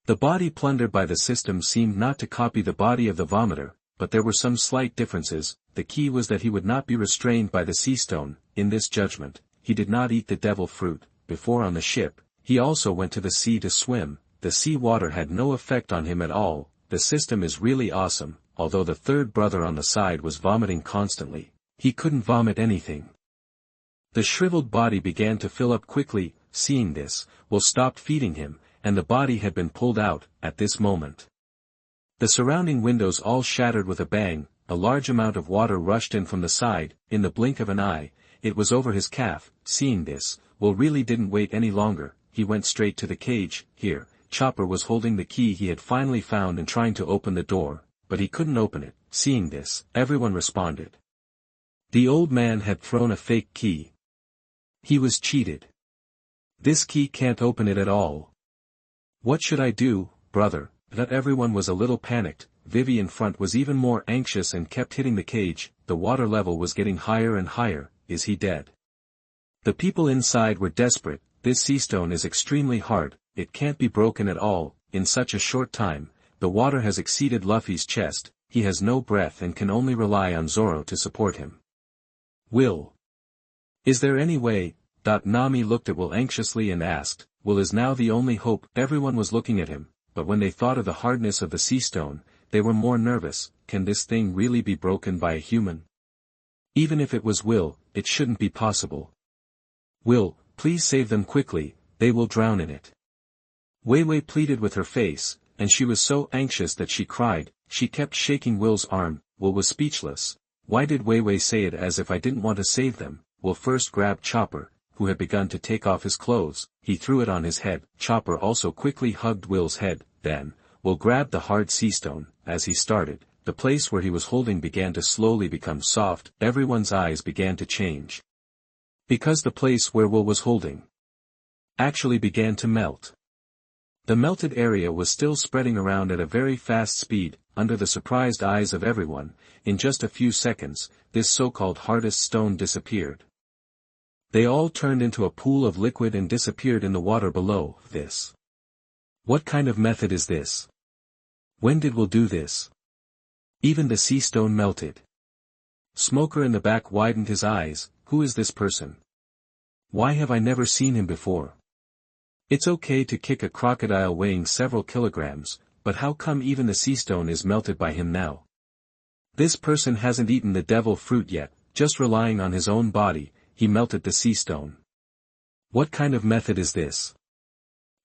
The body plundered by the system seemed not to copy the body of the vomiter, but there were some slight differences. The key was that he would not be restrained by the sea stone. In this judgment, he did not eat the devil fruit. Before on the ship, he also went to the sea to swim. The sea water had no effect on him at all. The system is really awesome. Although the third brother on the side was vomiting constantly, he couldn't vomit anything. The shriveled body began to fill up quickly. Seeing this, Will stopped feeding him, and the body had been pulled out. At this moment, the surrounding windows all shattered with a bang. A large amount of water rushed in from the side. In the blink of an eye, it was over his calf. Seeing this, Will really didn't wait any longer. He went straight to the cage. Here, Chopper was holding the key he had finally found and trying to open the door, but he couldn't open it. Seeing this, everyone responded. The old man had thrown a fake key. He was cheated. This key can't open it at all. What should I do, brother? That everyone was a little panicked. Vivi in front was even more anxious and kept hitting the cage. The water level was getting higher and higher. Is he dead? The people inside were desperate. This sea stone is extremely hard. It can't be broken at all. In such a short time, the water has exceeded Luffy's chest. He has no breath and can only rely on Zoro to support him. Will. Is there any way? Nami looked at Will anxiously and asked. Will is now the only hope. Everyone was looking at him, but when they thought of the hardness of the sea stone, they were more nervous. Can this thing really be broken by a human? Even if it was Will, it shouldn't be possible. Will, please save them quickly, they will drown in it. Wei Wei pleaded with her face, and she was so anxious that she cried. She kept shaking Will's arm. Will was speechless. Why did Wei Wei say it as if I didn't want to save them? Will first grabbed Chopper, who had begun to take off his clothes. He threw it on his head. Chopper also quickly hugged Will's head. Then, Will grabbed the hard sea stone. As he started, the place where he was holding began to slowly become soft. Everyone's eyes began to change. Because the place where Will was holding actually began to melt. The melted area was still spreading around at a very fast speed, under the surprised eyes of everyone. In just a few seconds, this so-called hardest stone disappeared. They all turned into a pool of liquid and disappeared in the water below. This. What kind of method is this? When did Will do this? Even the sea stone melted. Smoker in the back widened his eyes. Who is this person? Why have I never seen him before? It's okay to kick a crocodile weighing several kilograms, but how come even the sea stone is melted by him now? This person hasn't eaten the devil fruit yet, just relying on his own body, he melted the sea stone. What kind of method is this?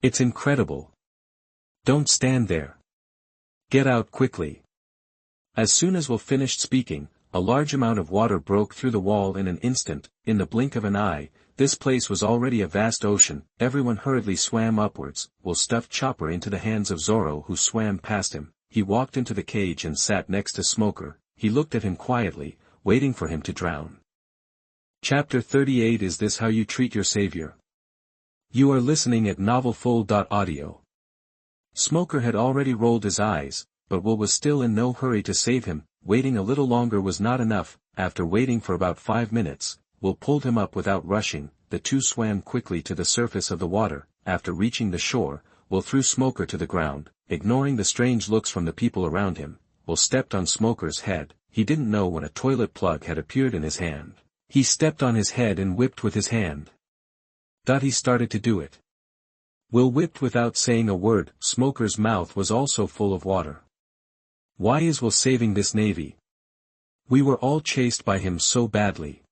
It's incredible. Don't stand there. Get out quickly. As soon as Will finished speaking, a large amount of water broke through the wall in an instant. In the blink of an eye, this place was already a vast ocean. Everyone hurriedly swam upwards. Will stuffed Chopper into the hands of Zoro, who swam past him. He walked into the cage and sat next to Smoker. He looked at him quietly, waiting for him to drown. Chapter 38. Is this how you treat your savior? You are listening at novelfull.audio. Smoker had already rolled his eyes, but Will was still in no hurry to save him. Waiting a little longer was not enough. After waiting for about 5 minutes, Will pulled him up without rushing. The two swam quickly to the surface of the water. After reaching the shore, Will threw Smoker to the ground. Ignoring the strange looks from the people around him, Will stepped on Smoker's head. He didn't know when a toilet plug had appeared in his hand. He stepped on his head and whipped with his hand. He started to do it. Will whipped without saying a word. Smoker's mouth was also full of water. Why is Will saving this navy? We were all chased by him so badly.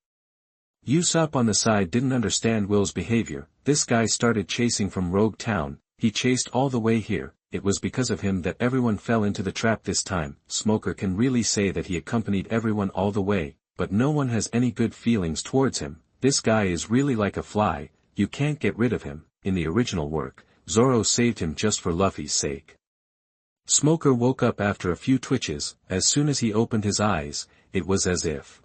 Usopp on the side didn't understand Will's behavior. This guy started chasing from Rogue Town. He chased all the way here. It was because of him that everyone fell into the trap this time. Smoker can really say that he accompanied everyone all the way, but no one has any good feelings towards him. This guy is really like a fly. You can't get rid of him. In the original work, Zoro saved him just for Luffy's sake. Smoker woke up after a few twitches. As soon as he opened his eyes, it was as if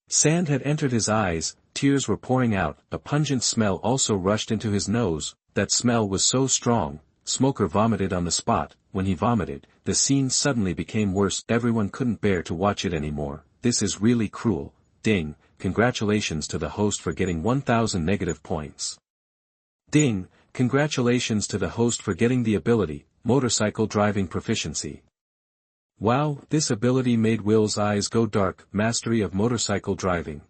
sand had entered his eyes. Tears were pouring out. A pungent smell also rushed into his nose. That smell was so strong, Smoker vomited on the spot. When he vomited, the scene suddenly became worse. Everyone couldn't bear to watch it anymore. This is really cruel. Ding, congratulations to the host for getting 1000 negative points. Ding, congratulations to the host for getting the ability, motorcycle driving proficiency. Wow, this ability made Will's eyes go dark. Mastery of motorcycle driving.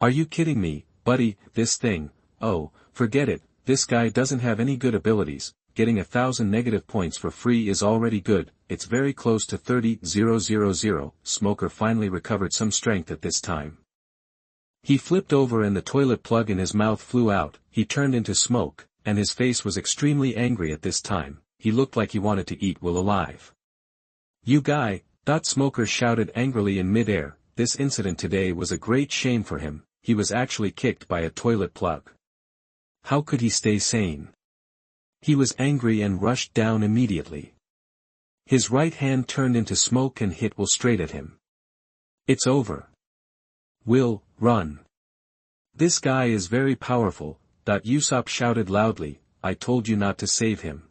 Are you kidding me, buddy? This thing, oh, forget it, this guy doesn't have any good abilities. Getting 1000 negative points for free is already good. It's very close to 30,000. Smoker finally recovered some strength at this time. He flipped over and the toilet plug in his mouth flew out. He turned into smoke, and his face was extremely angry at this time. He looked like he wanted to eat Will alive. You guy, Smoker shouted angrily in midair. This incident today was a great shame for him. He was actually kicked by a toilet plug. How could he stay sane? He was angry and rushed down immediately. His right hand turned into smoke and hit Will straight at him. It's over. Will, run. This guy is very powerful. Usopp shouted loudly, I told you not to save him.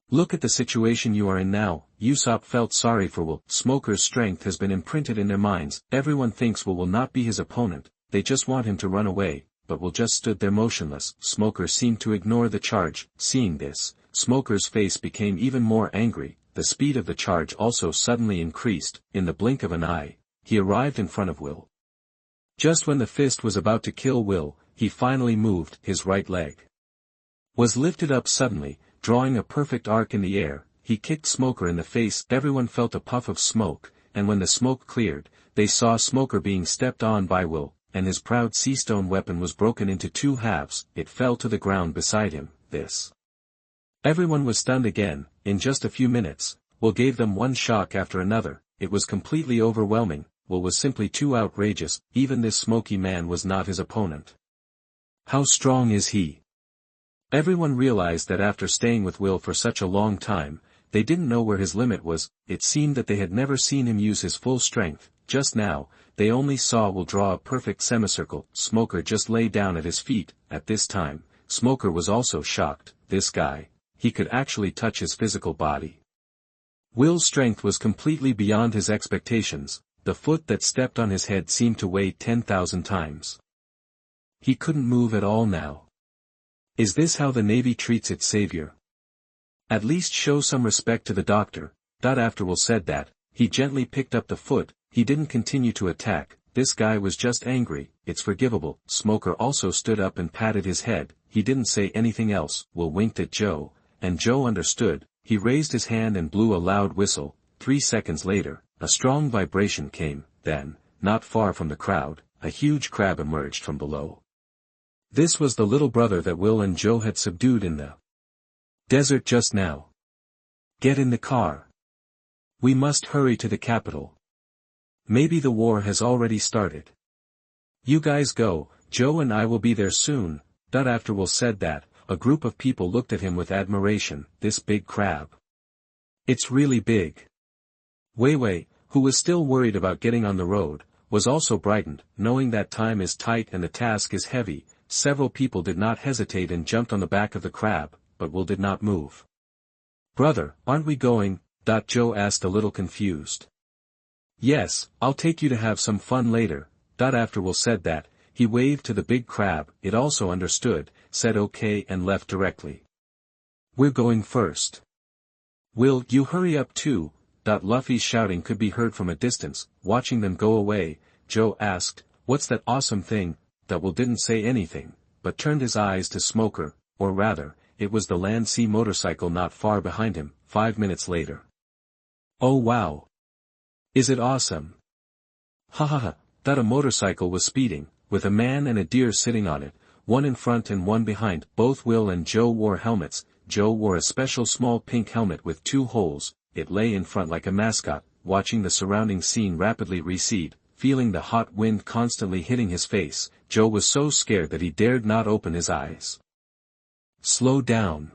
Look at the situation you are in now. Usopp felt sorry for Will. Smoker's strength has been imprinted in their minds. Everyone thinks Will not be his opponent. They just want him to run away, but Will just stood there motionless. Smoker seemed to ignore the charge. Seeing this, Smoker's face became even more angry. The speed of the charge also suddenly increased. In the blink of an eye, he arrived in front of Will. Just when the fist was about to kill Will, he finally moved. His right leg was lifted up suddenly, drawing a perfect arc in the air. He kicked Smoker in the face. Everyone felt a puff of smoke, and when the smoke cleared, they saw Smoker being stepped on by Will. and his proud seastone weapon was broken into two halves. It fell to the ground beside him. Everyone was stunned again. In just a few minutes, Will gave them one shock after another. It was completely overwhelming. Will was simply too outrageous. Even this smoky man was not his opponent. How strong is he? Everyone realized that after staying with Will for such a long time, they didn't know where his limit was. It seemed that they had never seen him use his full strength. Just now, they only saw Will draw a perfect semicircle. Smoker just lay down at his feet. At this time, Smoker was also shocked. This guy, he could actually touch his physical body. Will's strength was completely beyond his expectations. The foot that stepped on his head seemed to weigh 10,000 times. He couldn't move at all now. Is this how the Navy treats its savior? At least show some respect to the doctor. After Will said that, he gently picked up the foot. He didn't continue to attack. This guy was just angry. It's forgivable. Smoker also stood up and patted his head. He didn't say anything else. Will winked at Joe, and Joe understood. He raised his hand and blew a loud whistle. 3 seconds later, a strong vibration came. Then, not far from the crowd, a huge crab emerged from below. This was the little brother that Will and Joe had subdued in the desert just now. Get in the car. We must hurry to the capital. Maybe the war has already started. You guys go, Joe and I will be there soon. After Will said that, a group of people looked at him with admiration. This big crab. It's really big. Weiwei, who was still worried about getting on the road, was also brightened, knowing that time is tight and the task is heavy. Several people did not hesitate and jumped on the back of the crab, but Will did not move. Brother, aren't we going? Joe asked a little confused. Yes, I'll take you to have some fun later. After Will said that, he waved to the big crab. It also understood, said okay and left directly. We're going first. Will you hurry up too? Luffy's shouting could be heard from a distance. Watching them go away, Joe asked, what's that awesome thing? Will didn't say anything, but turned his eyes to Smoker, or rather, it was the Land-Sea motorcycle not far behind him. 5 minutes later. Oh wow! Is it awesome? Ha ha ha! A motorcycle was speeding, with a man and a deer sitting on it, one in front and one behind. Both Will and Joe wore helmets. Joe wore a special small pink helmet with 2 holes. It lay in front like a mascot. Watching the surrounding scene rapidly recede, feeling the hot wind constantly hitting his face, Joe was so scared that he dared not open his eyes. Slow down.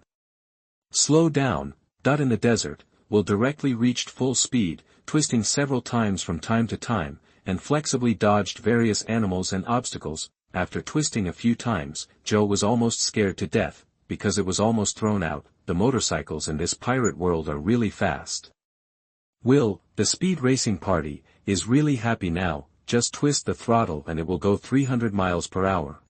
Slow down. In the desert, Will directly reached full speed, twisting several times from time to time, and flexibly dodged various animals and obstacles. After twisting a few times, Joe was almost scared to death, because it was almost thrown out. The motorcycles in this pirate world are really fast. Will, the speed racing party, is really happy now. Just twist the throttle and it will go 300 miles per hour.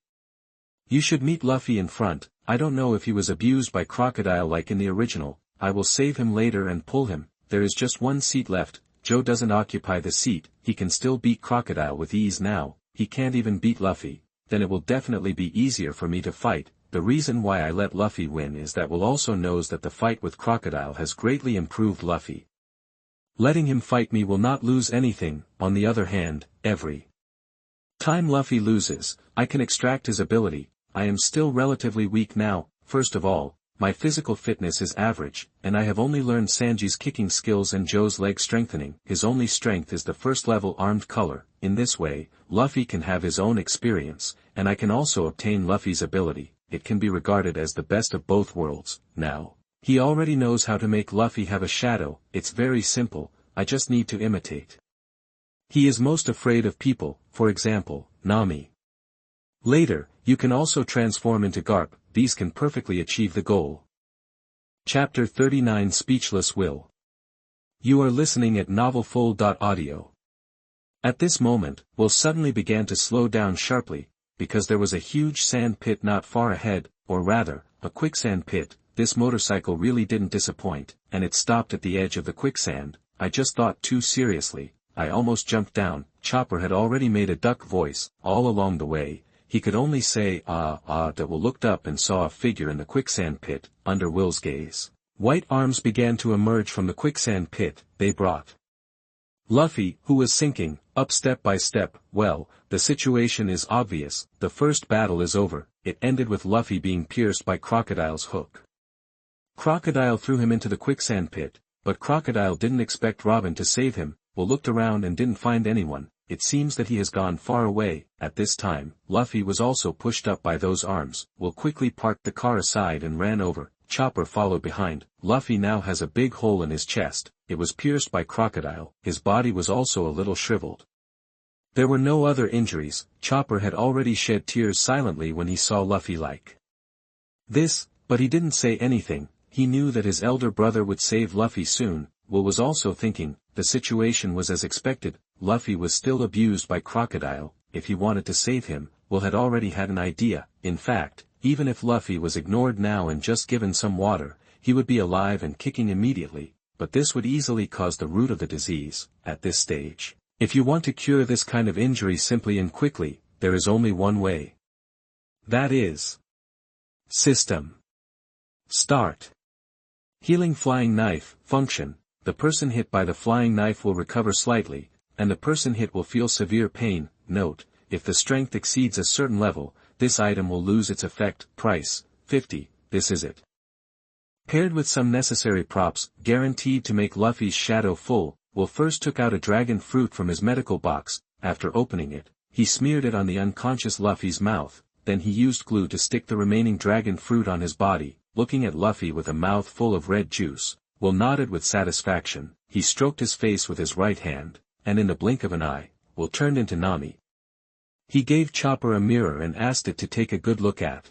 You should meet Luffy in front. I don't know if he was abused by Crocodile like in the original. I will save him later and pull him. There is just one seat left. Joe doesn't occupy the seat. He can still beat Crocodile with ease now. He can't even beat Luffy. Then it will definitely be easier for me to fight. The reason why I let Luffy win is that Will also knows that the fight with Crocodile has greatly improved Luffy. Letting him fight me will not lose anything. On the other hand, every time Luffy loses, I can extract his ability. I am still relatively weak now. First of all, my physical fitness is average, and I have only learned Sanji's kicking skills and Joe's leg strengthening. His only strength is the first level armed color. In this way, Luffy can have his own experience, and I can also obtain Luffy's ability. It can be regarded as the best of both worlds. Now, he already knows how to make Luffy have a shadow. It's very simple, I just need to imitate. He is most afraid of people, for example, Nami. Later, you can also transform into Garp. These can perfectly achieve the goal. Chapter 39 Speechless Will. You are listening at novelfull.audio. At this moment, Will suddenly began to slow down sharply, because there was a huge sand pit not far ahead, or rather, a quicksand pit. This motorcycle really didn't disappoint, and it stopped at the edge of the quicksand. I just thought too seriously. I almost jumped down. Chopper had already made a duck voice. All along the way, he could only say that Will looked up and saw a figure in the quicksand pit. Under Will's gaze, white arms began to emerge from the quicksand pit. They brought Luffy, who was sinking, up step by step. Well, the situation is obvious, the first battle is over. It ended with Luffy being pierced by Crocodile's hook. Crocodile threw him into the quicksand pit, but Crocodile didn't expect Robin to save him. Looked around and didn't find anyone. It seems that he has gone far away. At this time, Luffy was also pushed up by those arms. Quickly parked the car aside and ran over. Chopper followed behind. Luffy now has a big hole in his chest. It was pierced by Crocodile. His body was also a little shriveled. There were no other injuries. Chopper had already shed tears silently when he saw Luffy like this, but he didn't say anything. He knew that his elder brother would save Luffy soon. Will was also thinking, the situation was as expected. Luffy was still abused by Crocodile. If he wanted to save him, Will had already had an idea. In fact, even if Luffy was ignored now and just given some water, he would be alive and kicking immediately, but this would easily cause the root of the disease. At this stage, if you want to cure this kind of injury simply and quickly, there is only one way. That is System. Start. Healing flying knife. Function. The person hit by the flying knife will recover slightly, and the person hit will feel severe pain. Note, if the strength exceeds a certain level, this item will lose its effect. Price, 50, this is it. Paired with some necessary props, guaranteed to make Luffy's shadow full. Will first took out a dragon fruit from his medical box. After opening it, he smeared it on the unconscious Luffy's mouth, then he used glue to stick the remaining dragon fruit on his body. Looking at Luffy with a mouth full of red juice, Will nodded with satisfaction. He stroked his face with his right hand, and in the blink of an eye, Will turned into Nami. He gave Chopper a mirror and asked it to take a good look at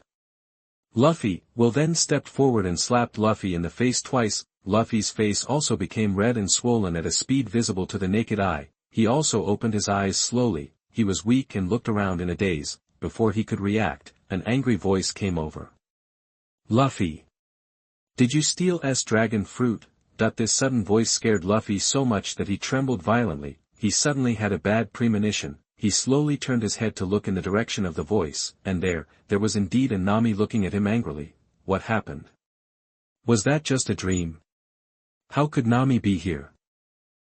Luffy. Will then stepped forward and slapped Luffy in the face twice. Luffy's face also became red and swollen at a speed visible to the naked eye. He also opened his eyes slowly. He was weak and looked around in a daze. Before he could react, an angry voice came over. Luffy! Did you steal dragon fruit? This sudden voice scared Luffy so much that he trembled violently. He suddenly had a bad premonition. He slowly turned his head to look in the direction of the voice, and there was indeed a Nami looking at him angrily. What happened? Was that just a dream? How could Nami be here?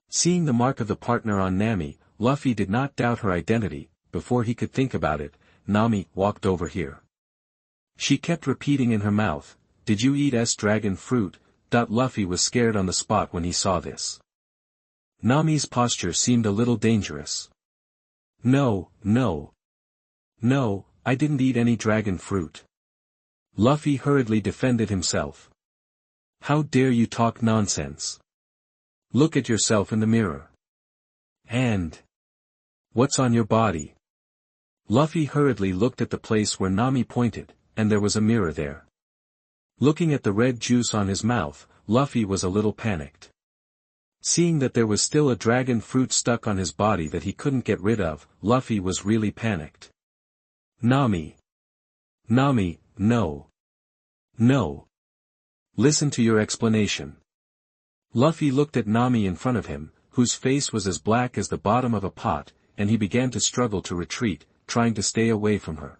Seeing the mark of the partner on Nami, Luffy did not doubt her identity. Before he could think about it, Nami walked over here. She kept repeating in her mouth, "Did you eat dragon fruit?" Luffy was scared on the spot when he saw this. Nami's posture seemed a little dangerous. No, I didn't eat any dragon fruit. Luffy hurriedly defended himself. How dare you talk nonsense? Look at yourself in the mirror. And what's on your body? Luffy hurriedly looked at the place where Nami pointed, and there was a mirror there. Looking at the red juice on his mouth, Luffy was a little panicked. Seeing that there was still a dragon fruit stuck on his body that he couldn't get rid of, Luffy was really panicked. Nami, no. Listen to your explanation. Luffy looked at Nami in front of him, whose face was as black as the bottom of a pot, and he began to struggle to retreat, trying to stay away from her.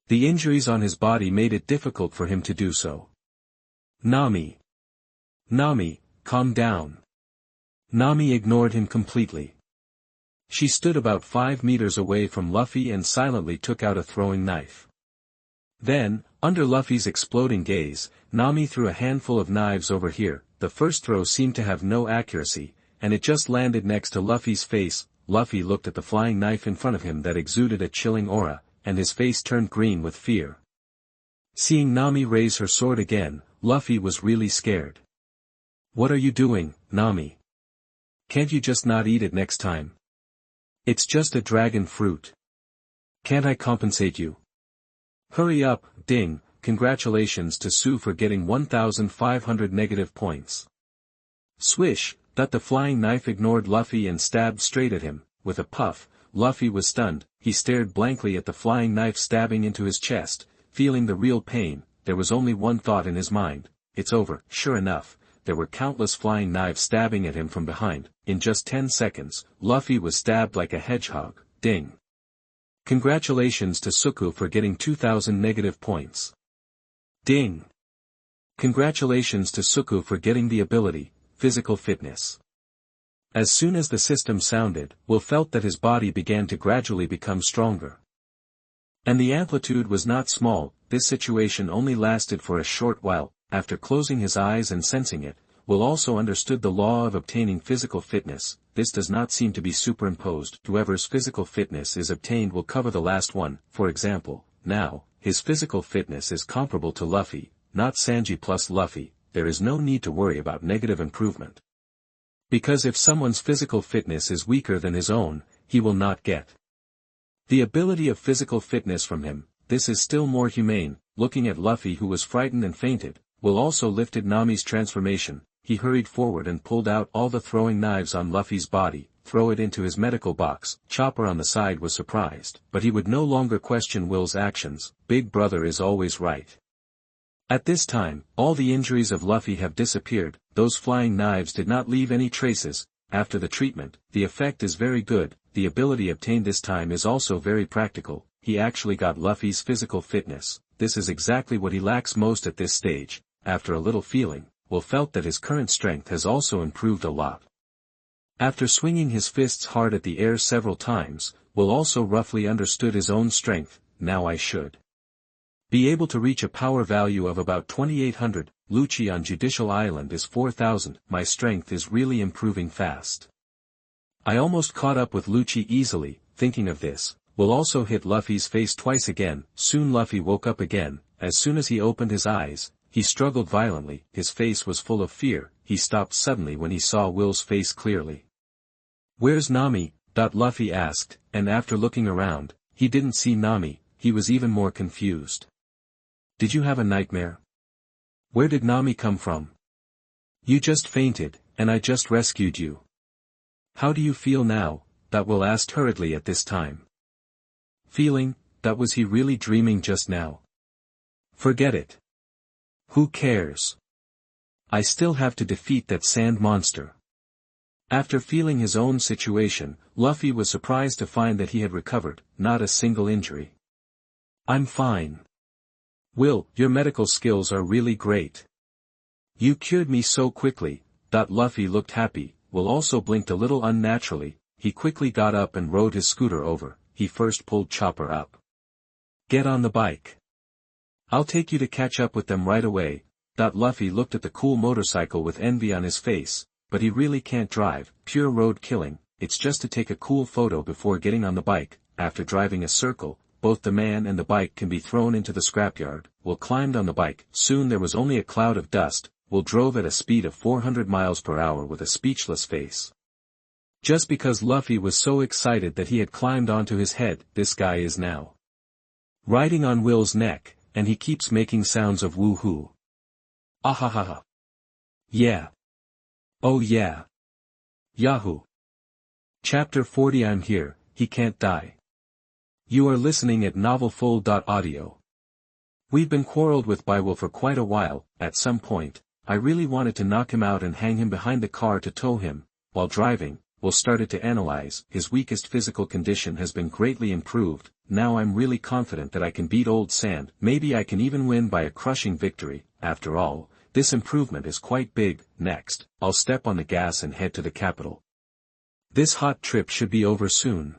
The injuries on his body made it difficult for him to do so. Nami, calm down. Nami ignored him completely. She stood about 5 meters away from Luffy and silently took out a throwing knife. Then, under Luffy's exploding gaze, Nami threw a handful of knives over here. The first throw seemed to have no accuracy, and it just landed next to Luffy's face. Luffy looked at the flying knife in front of him that exuded a chilling aura, and his face turned green with fear. Seeing Nami raise her sword again, Luffy was really scared. What are you doing, Nami? Can't you just not eat it next time? It's just a dragon fruit. Can't I compensate you? Hurry up, ding, congratulations to Sue for getting 1,500 negative points. Swish, the flying knife ignored Luffy and stabbed straight at him. With a puff, Luffy was stunned. He stared blankly at the flying knife stabbing into his chest, feeling the real pain. There was only one thought in his mind. It's over. Sure enough, there were countless flying knives stabbing at him from behind. In just 10 seconds, Luffy was stabbed like a hedgehog. Ding. Congratulations to Suku for getting 2,000 negative points. Ding. Congratulations to Suku for getting the ability, physical fitness. As soon as the system sounded, Will felt that his body began to gradually become stronger. And the amplitude was not small. This situation only lasted for a short while. After closing his eyes and sensing it, Will also understood the law of obtaining physical fitness. This does not seem to be superimposed. Whoever's physical fitness is obtained will cover the last one. For example, now, his physical fitness is comparable to Luffy, not Sanji plus Luffy. There is no need to worry about negative improvement. Because if someone's physical fitness is weaker than his own, he will not get the ability of physical fitness from him. This is still more humane. Looking at Luffy, who was frightened and fainted, Will also lifted Nami's transformation. He hurried forward and pulled out all the throwing knives on Luffy's body, throw it into his medical box. Chopper on the side was surprised, but he would no longer question Will's actions. Big brother is always right. At this time, all the injuries of Luffy have disappeared. Those flying knives did not leave any traces. After the treatment, the effect is very good. The ability obtained this time is also very practical. He actually got Luffy's physical fitness. This is exactly what he lacks most at this stage. After a little feeling, Will felt that his current strength has also improved a lot. After swinging his fists hard at the air several times, Will also roughly understood his own strength. Now I should be able to reach a power value of about 2800. Lucci on Judicial Island is 4000. My strength is really improving fast. I almost caught up with Lucci easily. Thinking of this, Will also hit Luffy's face twice again. Soon Luffy woke up again. As soon as he opened his eyes, he struggled violently. His face was full of fear. He stopped suddenly when he saw Will's face clearly. "Where's Nami?" Luffy asked, and after looking around, he didn't see Nami. He was even more confused. "Did you have a nightmare? Where did Nami come from? You just fainted, and I just rescued you. How do you feel now?" Will asked hurriedly at this time. Feeling? Was he really dreaming just now? Forget it. Who cares? I still have to defeat that sand monster. After feeling his own situation, Luffy was surprised to find that he had recovered, not a single injury. "I'm fine. Will, your medical skills are really great. You cured me so quickly." Luffy looked happy. Will also blinked a little unnaturally. He quickly got up and rode his scooter over. He first pulled Chopper up. "Get on the bike. I'll take you to catch up with them right away." Luffy looked at the cool motorcycle with envy on his face, but he really can't drive. Pure road killing. It's just to take a cool photo before getting on the bike. After driving a circle, both the man and the bike can be thrown into the scrapyard. Will climbed on the bike. Soon there was only a cloud of dust. Will drove at a speed of 400 miles per hour with a speechless face. Just because Luffy was so excited that he had climbed onto his head, this guy is now riding on Will's neck, and he keeps making sounds of woo-hoo. Ahahaha. Yeah. Oh yeah. Yahoo. Chapter 40. I'm here, he can't die. You are listening at novelfull.audio. We've been quarreled with by Will for quite a while. At some point, I really wanted to knock him out and hang him behind the car to tow him. While driving, Will started to analyze. His weakest physical condition has been greatly improved. Now I'm really confident that I can beat Old Sand. Maybe I can even win by a crushing victory. After all, this improvement is quite big. Next, I'll step on the gas and head to the capital. This hot trip should be over soon.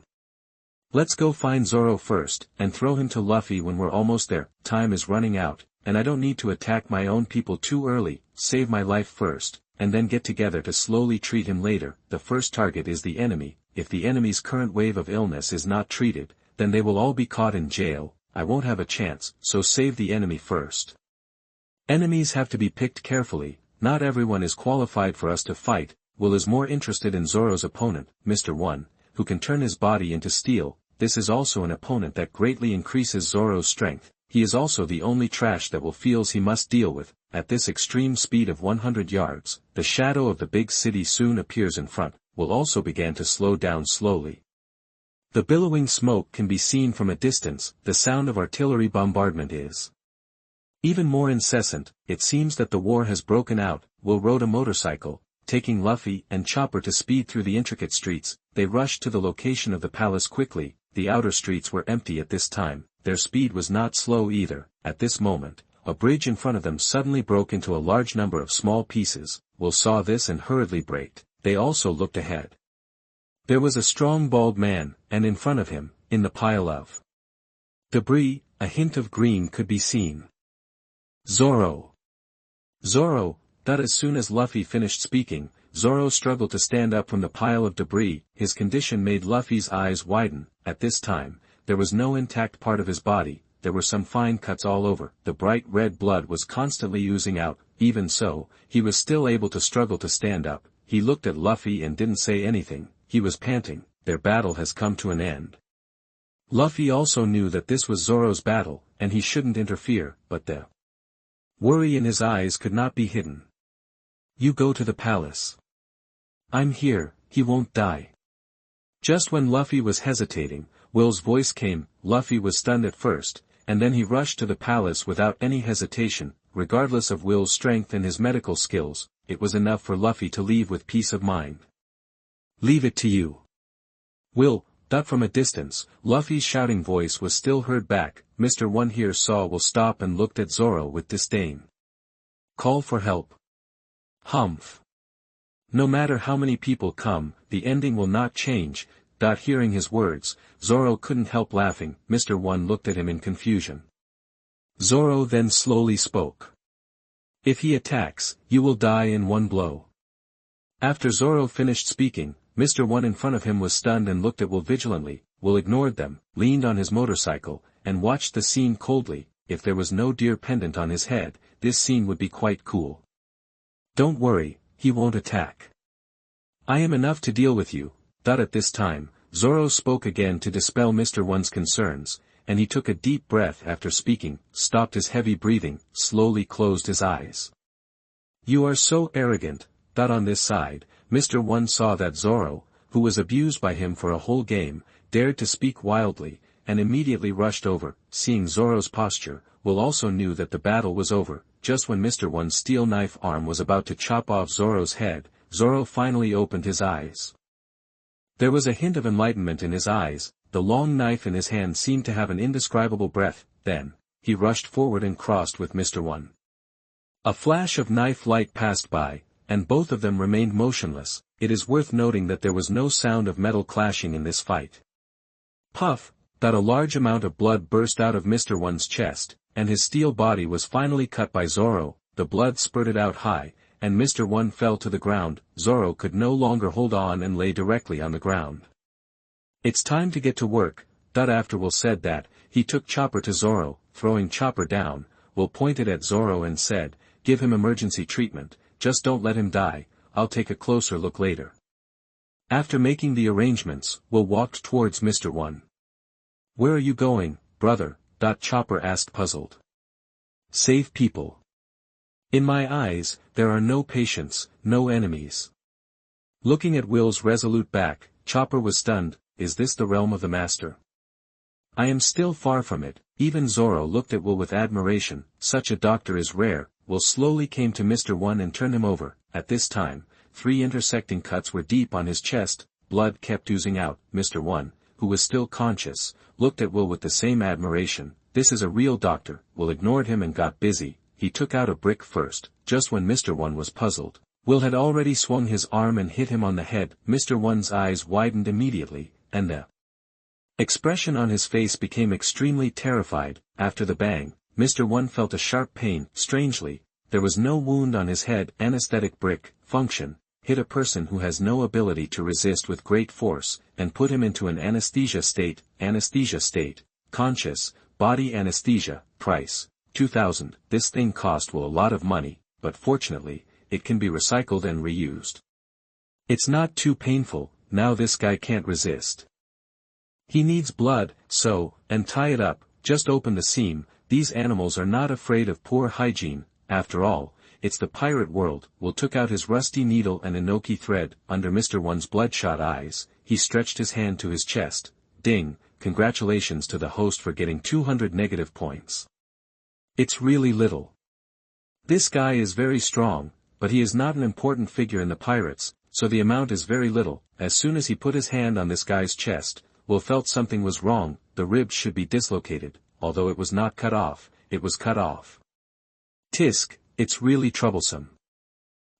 Let's go find Zoro first, and throw him to Luffy when we're almost there. Time is running out, and I don't need to attack my own people too early. Save my life first, and then get together to slowly treat him later. The first target is the enemy. If the enemy's current wave of illness is not treated, then they will all be caught in jail. I won't have a chance, so save the enemy first. Enemies have to be picked carefully. Not everyone is qualified for us to fight. Will is more interested in Zoro's opponent, Mr. 1, who can turn his body into steel. This is also an opponent that greatly increases Zoro's strength. He is also the only trash that Will feels he must deal with. At this extreme speed of 100 yards, the shadow of the big city soon appears in front. Will also began to slow down slowly. The billowing smoke can be seen from a distance. The sound of artillery bombardment is even more incessant. It seems that the war has broken out. Will rode a motorcycle, taking Luffy and Chopper to speed through the intricate streets. They rushed to the location of the palace quickly. The outer streets were empty at this time. Their speed was not slow either. At this moment, a bridge in front of them suddenly broke into a large number of small pieces. Will saw this and hurriedly braked. they also looked ahead. There was a strong bald man, and in front of him, in the pile of debris, a hint of green could be seen. Zoro! Zoro! That as soon as Luffy finished speaking, Zoro struggled to stand up from the pile of debris. His condition made Luffy's eyes widen. At this time, there was no intact part of his body, there were some fine cuts all over, the bright red blood was constantly oozing out. Even so, he was still able to struggle to stand up. He looked at Luffy and didn't say anything. He was panting. Their battle has come to an end. Luffy also knew that this was Zoro's battle, and he shouldn't interfere, but the worry in his eyes could not be hidden. You go to the palace. I'm here, he won't die. Just when Luffy was hesitating, Will's voice came. Luffy was stunned at first, and then he rushed to the palace without any hesitation. Regardless of Will's strength and his medical skills, it was enough for Luffy to leave with peace of mind. Leave it to you. Will, that from a distance, Luffy's shouting voice was still heard back. Mr. One here saw Will stop and looked at Zoro with disdain. Call for help. Humph. No matter how many people come, the ending will not change. Hearing his words, Zoro couldn't help laughing. Mr. One looked at him in confusion. Zoro then slowly spoke. If he attacks, you will die in one blow. After Zoro finished speaking, Mr. One in front of him was stunned and looked at Will vigilantly. Will ignored them, leaned on his motorcycle, and watched the scene coldly. If there was no deer pendant on his head, this scene would be quite cool. Don't worry, he won't attack. I am enough to deal with you. At this time, Zoro spoke again to dispel Mr. One's concerns, and he took a deep breath after speaking, stopped his heavy breathing, slowly closed his eyes. You are so arrogant. On this side, Mr. One saw that Zoro, who was abused by him for a whole game, dared to speak wildly, and immediately rushed over. Seeing Zoro's posture, Will also knew that the battle was over. Just when Mr. One's steel knife arm was about to chop off Zoro's head, Zoro finally opened his eyes. There was a hint of enlightenment in his eyes. The long knife in his hand seemed to have an indescribable breath. Then, he rushed forward and crossed with Mr. One. A flash of knife light passed by, and both of them remained motionless. It is worth noting that there was no sound of metal clashing in this fight. Puff! A large amount of blood burst out of Mr. One's chest, and his steel body was finally cut by Zoro. The blood spurted out high, and Mr. One fell to the ground. Zoro could no longer hold on and lay directly on the ground. It's time to get to work. After Will said that, he took Chopper to Zoro. Throwing Chopper down, Will pointed at Zoro and said, give him emergency treatment, just don't let him die. I'll take a closer look later. After making the arrangements, Will walked towards Mr. One. Where are you going, brother? Chopper asked puzzled. Save people. In my eyes, there are no patients, no enemies. Looking at Will's resolute back, Chopper was stunned. Is this the realm of the master? I am still far from it. Even Zoro looked at Will with admiration. Such a doctor is rare. Will slowly came to Mr. One and turned him over. At this time, 3 intersecting cuts were deep on his chest. Blood kept oozing out. Mr. One, who was still conscious, looked at Will with the same admiration. This is a real doctor. Will ignored him and got busy. He took out a brick first. Just when Mr. One was puzzled, Will had already swung his arm and hit him on the head. Mr. One's eyes widened immediately, and the expression on his face became extremely terrified. After the bang, Mr. One felt a sharp pain. Strangely, there was no wound on his head. Anesthetic brick, function, hit a person who has no ability to resist with great force, and put him into an anesthesia state. Anesthesia state, conscious, body anesthesia, price, 2,000. This thing cost Will a lot of money, but fortunately, it can be recycled and reused. It's not too painful. Now this guy can't resist. He needs blood, so, and tie it up, just open the seam. These animals are not afraid of poor hygiene. After all, it's the pirate world. Will took out his rusty needle and enoki thread. Under Mr. One's bloodshot eyes, he stretched his hand to his chest. Ding, congratulations to the host for getting 200 negative points. It's really little. This guy is very strong, but he is not an important figure in the pirates, so the amount is very little. As soon as he put his hand on this guy's chest, Will felt something was wrong. The ribs should be dislocated. Although it was not cut off, it was cut off. Tisk, it's really troublesome.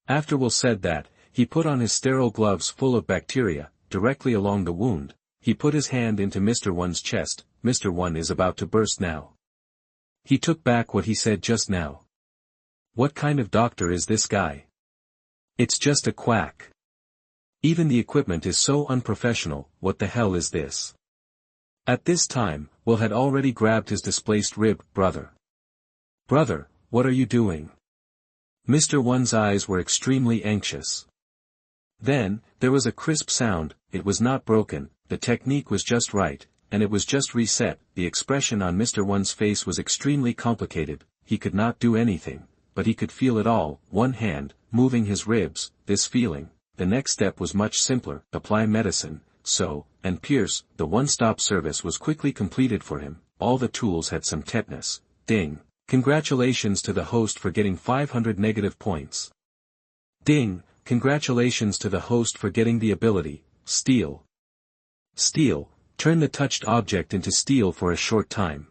After Will said that, He put on his sterile gloves full of bacteria, directly along the wound. He put his hand into Mr. One's chest. Mr. One is about to burst now. He took back what he said just now. What kind of doctor is this guy? It's just a quack. Even the equipment is so unprofessional. What the hell is this? At this time, Will had already grabbed his displaced rib. Brother. Brother, what are you doing? Mr. One's eyes were extremely anxious. Then, there was a crisp sound. It was not broken, the technique was just right, and it was just reset. The expression on Mr. One's face was extremely complicated. He could not do anything, but he could feel it all. One hand, moving his ribs, this feeling. The next step was much simpler. Apply medicine, sew, and pierce. The one-stop service was quickly completed for him. All the tools had some tetanus. Ding. Congratulations to the host for getting 500 negative points. Ding. Congratulations to the host for getting the ability, Steel. Steel, turn the touched object into steel for a short time.